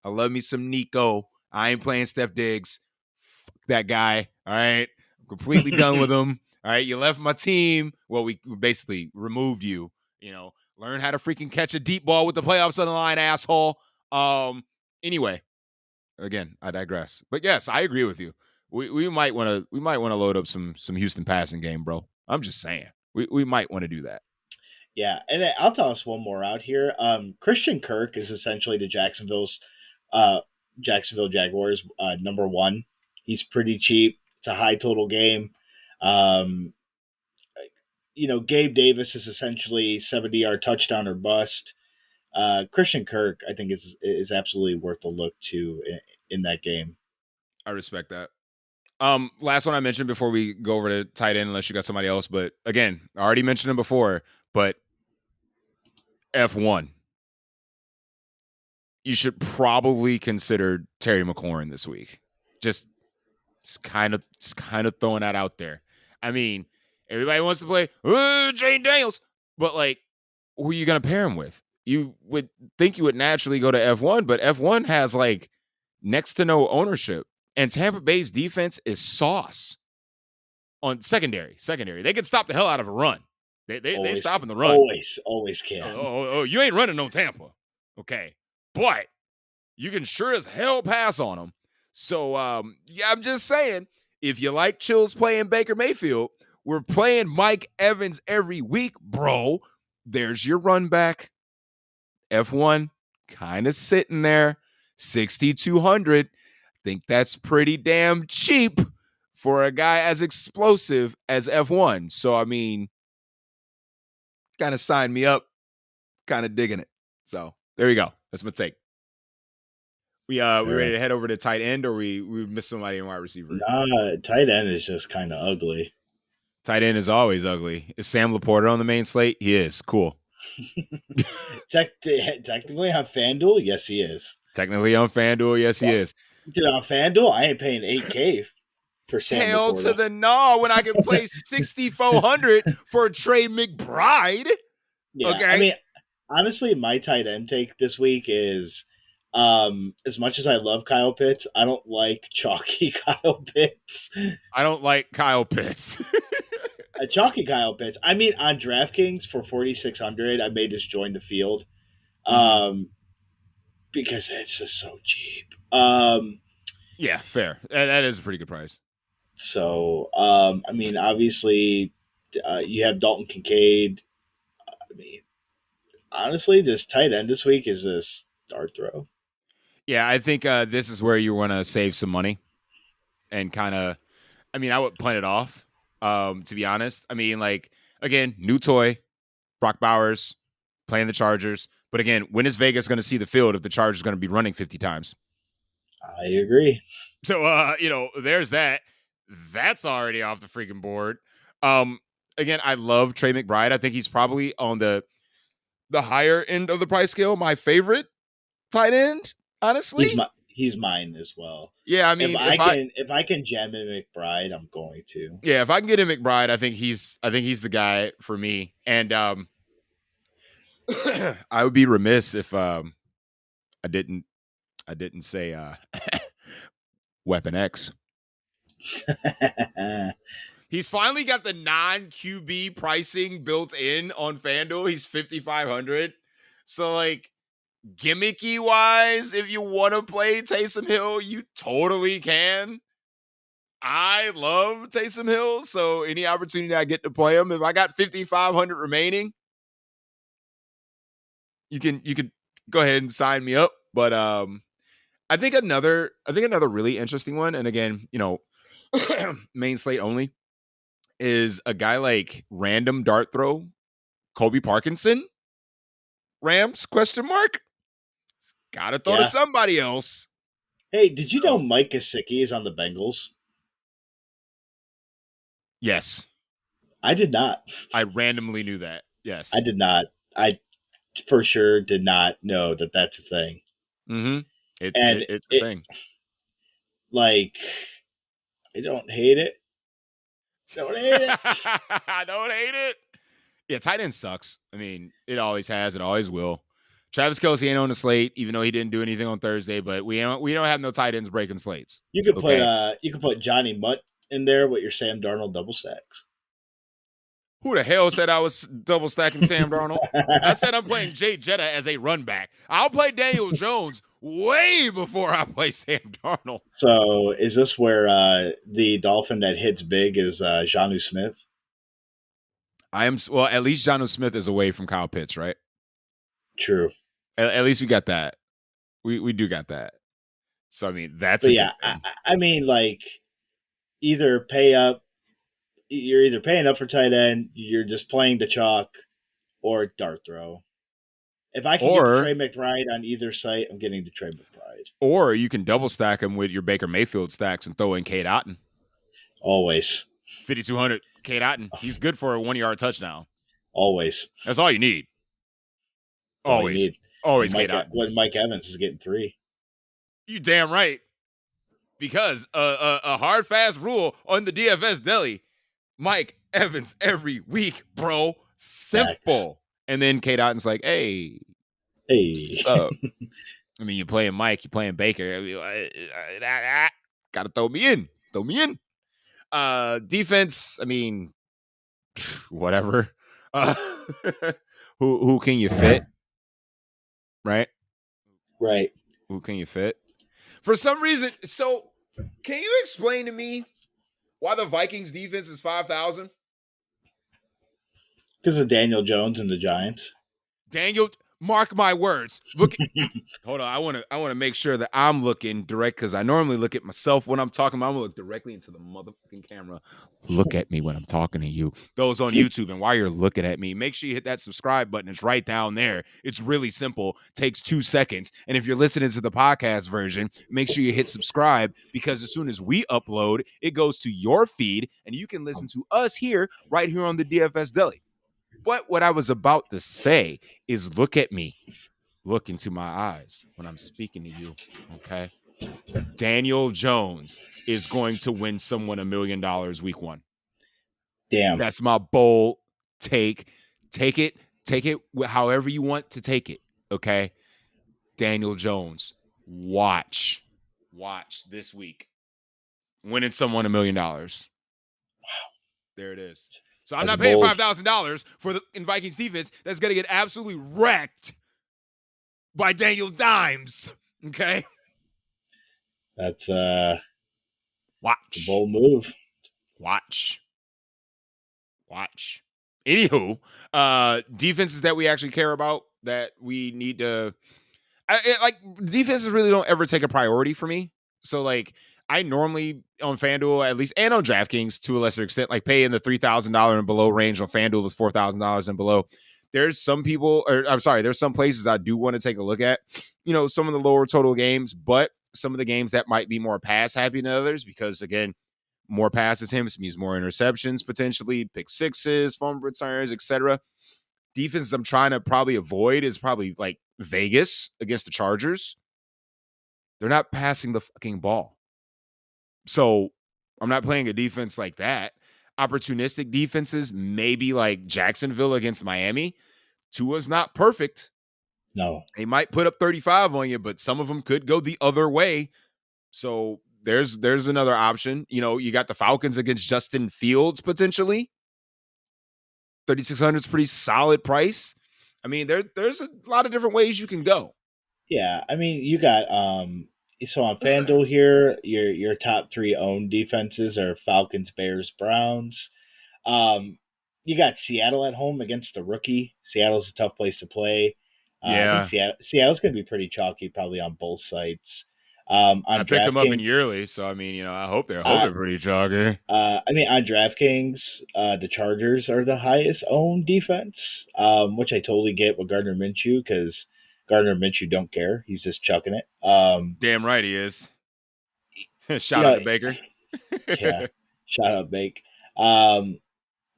I love me some Nico. I ain't playing Steph Diggs. Fuck that guy. All right. I'm completely done with him. All right. You left my team. Well, we basically removed you. Learn how to freaking catch a deep ball with the playoffs on the line, asshole. Anyway, again, I digress. But yes, I agree with you. We might want to load up some Houston passing game, bro. I'm just saying. We might want to do that. Yeah, and then I'll toss one more out here. Christian Kirk is essentially the Jacksonville Jaguars number one. He's pretty cheap. It's a high total game. Um, Gabe Davis is essentially 70-yard touchdown or bust. Christian Kirk, I think, is absolutely worth a look to in that game. I respect that. Last one I mentioned before we go over to tight end, unless you got somebody else. But again, I already mentioned him before. But F1, you should probably consider Terry McLaurin this week. Just kind of throwing that out there. I mean, everybody wants to play Jane Daniels, but like, who are you going to pair him with? You would think you would naturally go to F1, but F1 has like next to no ownership, and Tampa Bay's defense is sauce on secondary. They can stop the hell out of a run. They stopping the run. Always can. Oh, you ain't running no Tampa, okay? But you can sure as hell pass on them. So, yeah, I'm just saying, if you like chills playing Baker Mayfield, we're playing Mike Evans every week, bro. There's your run back. F1 kind of sitting there, 6,200. Think that's pretty damn cheap for a guy as explosive as F1. So, I mean, kind of sign me up, kind of digging it. So, there you go. That's my take. We ready to head over to tight end, or we missed somebody in wide receiver? Nah, tight end is just kind of ugly. Tight end is always ugly. Is Sam Laporta on the main slate? He is. Cool. Technically on FanDuel, yes, he is. Technically on FanDuel, yes, he is. Dude, on FanDuel, I ain't paying $8K for Sam Hell Laporta. to the no when I can play 6,400 for Trey McBride. Yeah, Okay. I mean, honestly, my tight end take this week is as much as I love Kyle Pitts, I don't like chalky Kyle Pitts. I don't like Kyle Pitts. A chalky Kyle Pitts. I mean, on DraftKings for 4,600, I may just join the field because it's just so cheap. Yeah, fair. That is a pretty good price. So, I mean, obviously, you have Dalton Kincaid. I mean, honestly, this tight end this week is a dart throw. Yeah, I think this is where you want to save some money and kind of, I mean, I would punt it off, to be honest. I mean, like, again, new toy, Brock Bowers playing the Chargers. But again, when is Vegas going to see the field if the Chargers are going to be running 50 times? I agree. So, there's that. That's already off the freaking board. Again, I love Trey McBride. I think he's probably on the higher end of the price scale. My favorite tight end, honestly. He's mine as well. Yeah, I mean, if I can jam in McBride, I'm going to. Yeah, if I can get in McBride, I think he's the guy for me. And I would be remiss if I didn't say Weapon X. He's finally got the non-QB pricing built in on FanDuel. He's 5,500. So, like, gimmicky wise, if you want to play Taysom Hill, you totally can. I love Taysom Hill, so any opportunity I get to play him, if I got 5,500 remaining, you can go ahead and sign me up. But I think another really interesting one, and again, main slate only. is a guy like random dart throw, Kobe Parkinson, Rams question mark. Gotta throw to Yeah. somebody else. Hey, did you know So Mike Gesicki is on the Bengals? yes, I did not. I randomly knew that. I Yes. did not. I for sure did not know that that's a thing. Mm-hmm. And It's a it thing. like I don't hate it. Don't hate it. I don't hate it. Yeah, tight end sucks. I mean, it always has. It always will. Travis Kelce ain't on the slate, even though he didn't do anything on Thursday. But we don't have no tight ends breaking slates. Okay. You could put Johnny Mutt in there with your Sam Darnold double stacks. Who the hell said I was double stacking Sam Darnold? I said I'm playing Jay Jetta as a run back. I'll play Daniel Jones way before I play Sam Darnold. So is this where the dolphin that hits big is Janu Smith? I am well. At least Jonnu Smith is away from Kyle Pitts, right? True. At least we got that. We do got that. So I mean, that's But a yeah, good thing. I mean, like either pay up. You're either paying up for tight end, you're just playing the chalk, or dart throw. If I can get the Trey Or McBride on either site, I'm getting the Trey McBride. or you can double stack him with your Baker Mayfield stacks and throw in Kate Otten. Always. 5,200 Kate Otten. He's good for a 1 yard touchdown. Always. That's all you need. That's all you Always. need. Always Kate Otten. When Mike Evans is getting 3. You damn right. Because a hard fast rule on the DFS Deli, Mike Evans every week, bro. Facts. Simple. And then Kate Otten's like, hey, Hey. what's up? I mean, you're playing Mike, you're playing Baker. Gotta throw me in. Throw me in. Defense, I mean, whatever. Uh, who can you fit? Right? Right. Who can you fit? For some reason, so can you explain to me why the Vikings defense is 5,000? Because of Daniel Jones and the Giants. Daniel, mark my words. Look, hold on. I want to make sure that I'm looking direct because I normally look at myself when I'm talking. I'm gonna look directly into the motherfucking camera. Look at me when I'm talking to you. Those on YouTube, and while you're looking at me, make sure you hit that subscribe button. It's right down there. It's really simple. Takes 2 seconds. And if you're listening to the podcast version, make sure you hit subscribe because as soon as we upload, it goes to your feed, and you can listen to us here right here on the DFS Deli. But what I was about to say is look at me. Look into my eyes when I'm speaking to you. Okay. Daniel Jones is going to win someone $1 million week 1. Damn. That's my bold take. Take it however you want to take it. Okay. Daniel Jones, watch this week. Winning someone $1 million. Wow. There it is. So I'm That's not paying bold. $5,000 for the in Vikings defense that's going to get absolutely wrecked by Daniel Dimes. Okay. That's a Watch. bold move. Watch. Anywho, defenses that we actually care about that we need to like defenses really don't ever take a priority for me. So like I normally on FanDuel at least and on DraftKings to a lesser extent like pay in the $3,000 and below range. On FanDuel is $4,000 and below. There's some people, or I'm sorry, there's some places I do want to take a look at. You know, some of the lower total games, but some of the games that might be more pass happy than others because again, more passes him means more interceptions potentially, pick sixes, fumble returns, etc. Defenses I'm trying to probably avoid is probably like Vegas against the Chargers. They're not passing the fucking ball. So I'm not playing a defense like that. Opportunistic defenses, maybe like Jacksonville against Miami. Tua's not perfect. No. They might put up 35 on you, but some of them could go the other way. So there's another option. You know, you got the Falcons against Justin Fields potentially. 3,600 is pretty solid price. I mean, there's a lot of different ways you can go. Yeah, I mean, you got so on FanDuel here, your top 3 owned defenses are Falcons, Bears, Browns. You got Seattle at home against the rookie. Seattle's a tough place to play. I think Yeah. Seattle's going to be pretty chalky, probably on both sites. I On picked them up in DraftKings, yearly, so I mean, I hope uh, they're pretty chalky. on DraftKings, the Chargers are the highest owned defense, which I totally get with Gardner Minshew because Gardner Minshew don't care. He's just chucking it. Damn right he is. You Shout out know, to Baker. yeah, shout out Bake. Um,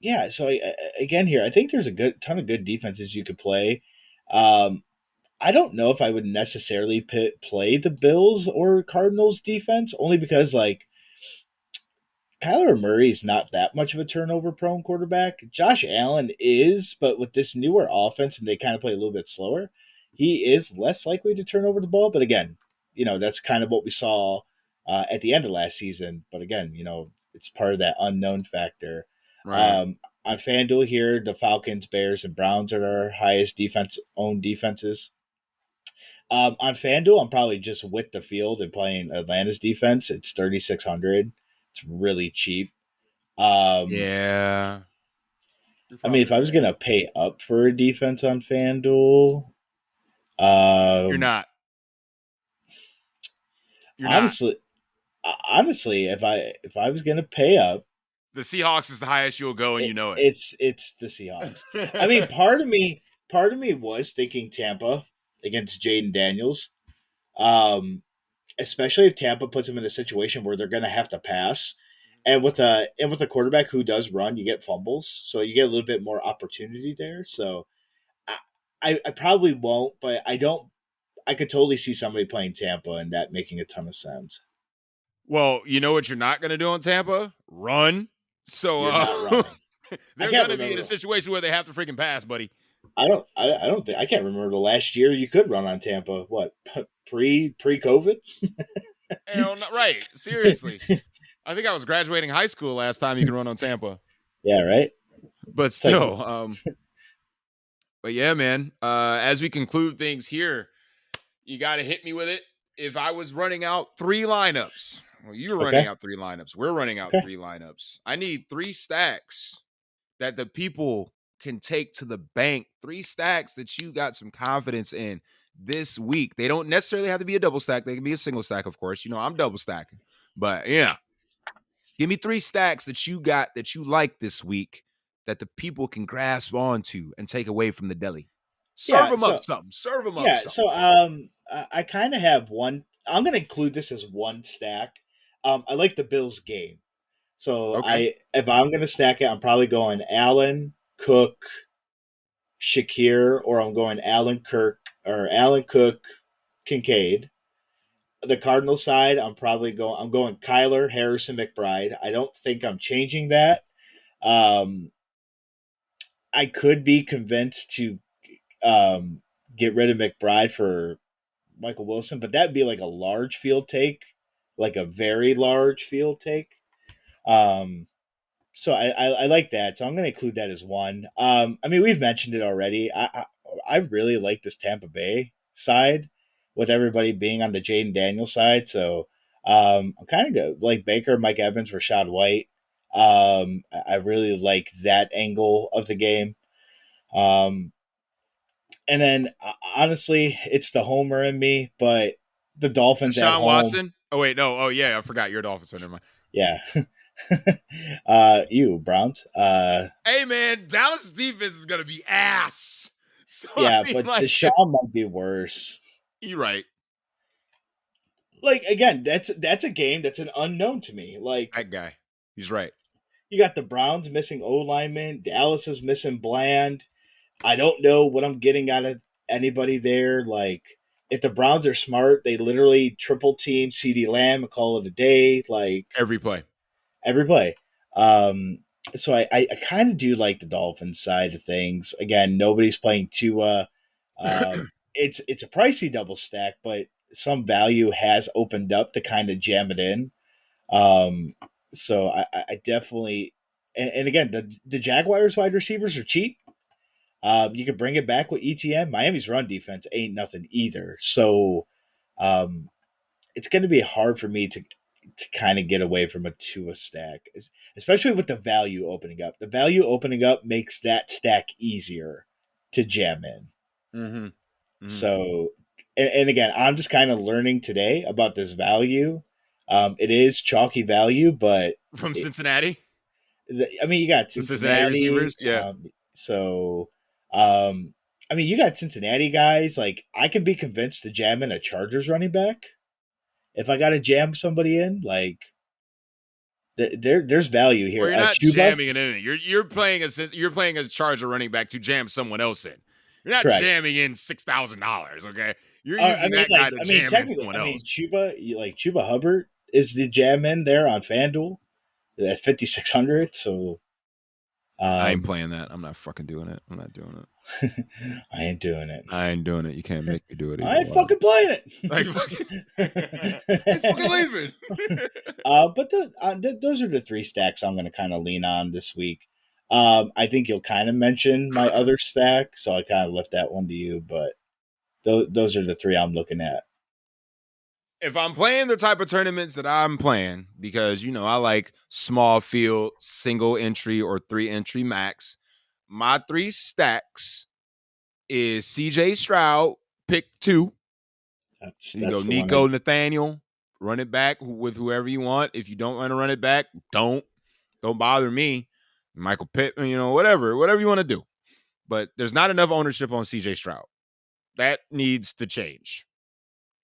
yeah, so again here, I think there's a good ton of good defenses you could play. Um, I don't know if I would necessarily play the Bills or Cardinals defense, only because like Kyler Murray is not that much of a turnover prone quarterback. Josh Allen is, but with this newer offense and they kind of play a little bit slower, he is less likely to turn over the ball. But again, that's kind of what we saw at the end of last season. But again, it's part of that unknown factor. Right. On FanDuel here, the Falcons, Bears, and Browns are our highest defense owned defenses. On FanDuel, I'm probably just with the field and playing Atlanta's defense. It's 3,600. It's really cheap. Um, Yeah. You're I mean, if probably I was right. gonna pay up for a defense on FanDuel, You're um, not. You're not. honestly, honestly, if I was gonna pay up, The Seahawks is the highest you'll go, and it, you know it's the Seahawks. I mean, it. part of me was thinking Tampa against Jaden Daniels, um, especially if Tampa puts them in a situation where they're gonna have to pass. And with a quarterback who does run, you get fumbles, so you get a little bit more opportunity there. So I, I probably won't, but I don't. I could totally see somebody playing Tampa and that making a ton of sense. Well, you know what you're not going to do in Tampa? Run. So You're not running. I they're can't going to be in a remember. situation where they have to freaking pass, buddy. I don't. I don't think I can't remember the last year you could run on Tampa. What pre COVID? Hell, not right. Seriously. I think I was graduating high school last time you could run on Tampa. Yeah, right. But It's like still, but yeah, man. As we conclude things here, you got to hit me with it. If I was running out 3 lineups, well, you're running okay, out 3 lineups. We're running out okay, 3 lineups. I need 3 stacks that the people can take to the bank. 3 stacks that you got some confidence in this week. They don't necessarily have to be a double stack. They can be a single stack, of course. I'm double stacking. But yeah, give me 3 stacks that you got that you like this week that the people can grasp onto and take away from the deli. Serve yeah. them up So something. Serve them up yeah, something. so I kind of have one. I'm gonna include this as one stack. I like the Bills game. So Okay. if I'm gonna stack it, I'm probably going Allen, Cook, Shakir, or I'm going Allen Cook, Kincaid. The Cardinal side, I'm going Kyler, Harrison, McBride. I don't think I'm changing that. Um, I could be convinced to get rid of McBride for Michael Wilson, but that'd be like a large field take, like a very large field take. Um, so I like that. So I'm going to include that as one. I mean, we've mentioned it already. I really like this Tampa Bay side with everybody being on the Jaden Daniels side. So I'm kind of good. Like Baker, Mike Evans, Rashad White. I really like that angle of the game. Um, and then honestly, it's the homer in me, but the Dolphins at Deshaun home, Watson. Oh, wait. No. Oh, yeah. I forgot. You're a Dolphins fan. Never mind. yeah. You Browns. Hey, man. Dallas defense is going to be ass. So, I Yeah, mean, but like, Deshaun might be worse. you're right. Like again, that's a game that's an unknown to me. Like That guy. He's right. you got the Browns missing O lineman, Dallas is missing Bland. I don't know what I'm getting out of anybody there. Like if the Browns are smart, they literally triple team CD Lamb and call it a day. Like Every play. every play. Um, so I kind of do like the Dolphins side of things. Again, nobody's playing Tua. It's a pricey double stack, but some value has opened up to kind of jam it in. Um, so I definitely and again the Jaguars wide receivers are cheap. You can bring it back with ETN. Miami's run defense ain't nothing either. So um, it's going to be hard for me to kind of get away from a Tua stack, especially with the value opening up. The value opening up makes that stack easier to jam in. Mm-hmm. Mm-hmm. So and again, I'm just kind of learning today about this value. It is chalky value, but From it, Cincinnati, I mean, you got the Cincinnati Cincinnati. receivers. Yeah. So, I mean, you got Cincinnati guys. Like, I could be convinced to jam in a Chargers running back if I got to jam somebody in. Like, there's value Or here. you're not Chuba, jamming it in. You're playing a Charger running back to jam someone else in. You're not correct. jamming in $6,000. Okay, you're using that guy to jam in Technically, someone else. Chuba Hubbard is the jam in there on FanDuel at 5,600. So, I ain't um, playing that. I'm not fucking doing it. I'm not doing it. I ain't doing it. I ain't doing it. You can't make me do it I either ain't way. fucking playing Like fucking, I fucking it. leaving. But those are the three stacks I'm going to kind of lean on this week. I think you'll kind of mention my other stack, so I kind of left that one to you. But those are the three I'm looking at. If I'm playing the type of tournaments that I'm playing, because I like small field, single entry or 3 entry max, my 3 stacks is CJ Stroud, pick 2. You go That's the one. I, Nico Nathaniel, run it back with whoever you want. If you don't want to run it back, don't bother me. Michael Pittman, whatever you want to do. But there's not enough ownership on CJ Stroud. That needs to change.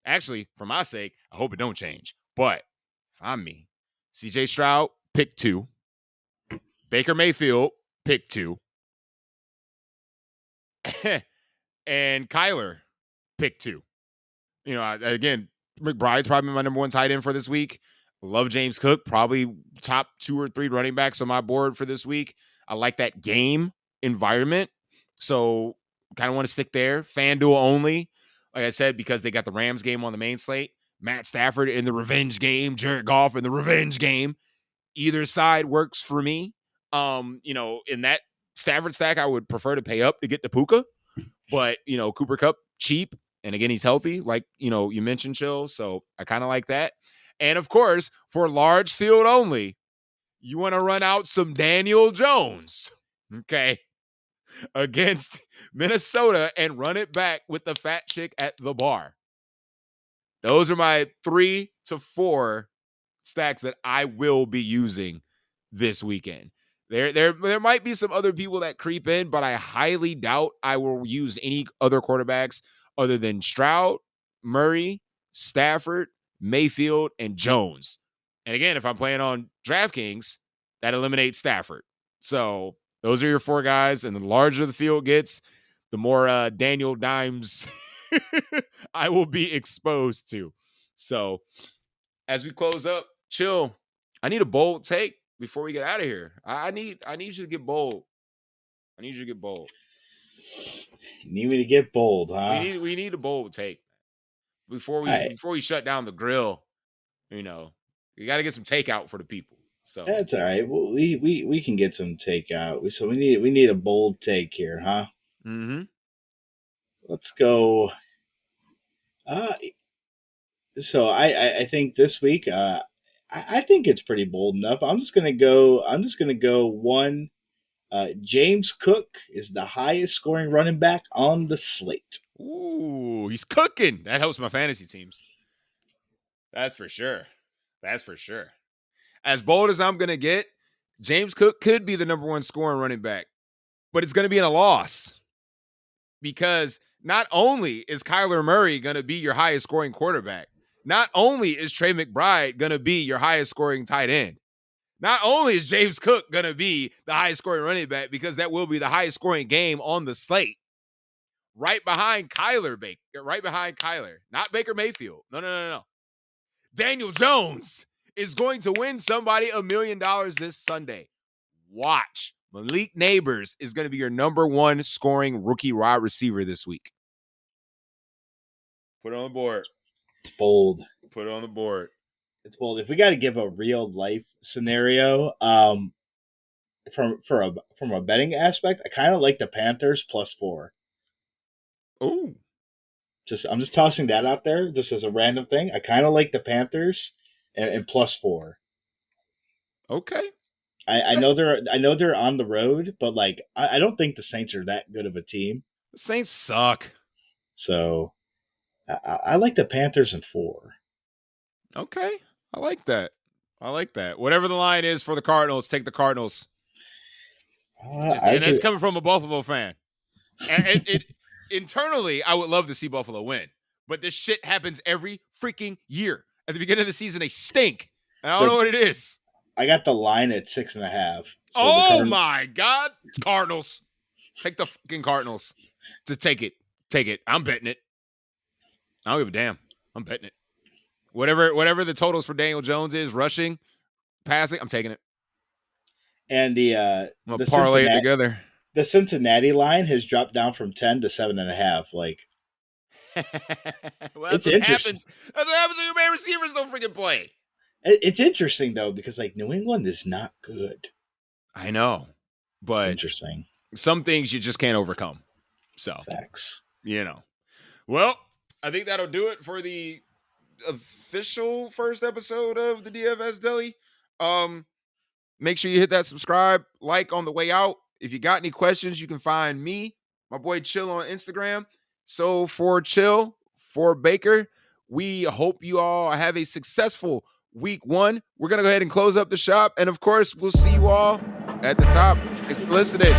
Actually, for my sake, I hope it don't change. But if I'm me, CJ Stroud, pick 2. Baker Mayfield, pick 2. And Kyler, pick 2. Again, McBride's probably my number 1 tight end for this week. Love James Cook, probably top 2 or 3 running backs on my board for this week. I like that game environment. So kind of want to stick there. FanDuel only. Like I said, because they got the Rams game on the main slate. Matt Stafford in the revenge game. Jared Goff in the revenge game. Either side works for me. In that Stafford stack, I would prefer to pay up to get the Puka. But, Cooper Kupp, cheap. And again, he's healthy, like, you mentioned, Chill. So I kind of like that. And of course, for large field only, you want to run out some Daniel Jones, okay, against Minnesota and run it back with the fat chick at the bar. Those are my 3 to 4 stacks that I will be using this weekend. There might be some other people that creep in, but I highly doubt I will use any other quarterbacks other than Stroud, Murray, Stafford, Mayfield, and Jones. And again, if I'm playing on DraftKings, that eliminates Stafford. So those are your 4 guys, and the larger the field gets, the more Daniel Dimes I will be exposed to. So as we close up, Chill, I need a bold take before we get out of here. I need you to get bold. I need you to get bold. you need me to get bold, huh? We need a bold take before All right, we shut down the grill. We got to get some takeout for the people. So that's all right. Well, we can get some takeout. So we need a bold take here, huh? Let's go. Uh, so I think this week, I think it's pretty bold enough. I'm just gonna go. One. James Cook is the highest scoring running back on the slate. ooh, he's cooking. That helps my fantasy teams. That's for sure. That's for sure. As bold as I'm gonna get, James Cook could be the number 1 scoring running back, but it's gonna be in a loss. Because not only is Kyler Murray going to be your highest scoring quarterback, not only is Trey McBride going to be your highest scoring tight end, not only is James Cook going to be the highest scoring running back, because that will be the highest scoring game on the slate, right behind Kyler, not Baker Mayfield. No. Daniel Jones is going to win somebody $1 million this Sunday. Watch. Malik Neighbors is going to be your number 1 scoring rookie wide receiver this week. Put it on the board. It's bold. Put it on the board. It's bold. If we got to give a real life scenario, from a betting aspect, I kind of like the Panthers +4. Oh, I'm just tossing that out there, just as a random thing. I kind of like the Panthers and +4. okay. I know they're on the road, but like I don't think the Saints are that good of a team. The Saints suck. So I like the Panthers in 4. Okay. I like that. I like that. Whatever the line is for the Cardinals, take the Cardinals. I And that's could. coming from a Buffalo fan. And it internally, I would love to see Buffalo win, but this shit happens every freaking year. At the beginning of the season, they stink. And I don't know what it is. I got the line at 6.5. So oh my God, Cardinals! Take the fucking Cardinals. Just take it. Take it. I'm betting it. I don't give a damn. I'm betting it. Whatever the totals for Daniel Jones is, rushing, passing, I'm taking it. And I'm gonna parlay it together. The Cincinnati line has dropped down from 10 to 7.5. Like, well, that's what happens. That's what happens when your main receivers don't freaking play. It's interesting though because like New England is not good. I know, but it's interesting. Some things you just can't overcome. So, facts. Well, I think that'll do it for the official first episode of the DFS Deli. Make sure you hit that subscribe, like on the way out. If you got any questions, you can find me, my boy Chill on Instagram. So for Chill, for Baker, we hope you all have a successful week 1. We're going to go ahead and close up the shop. And of course, we'll see you all at the top. Thanks for listening.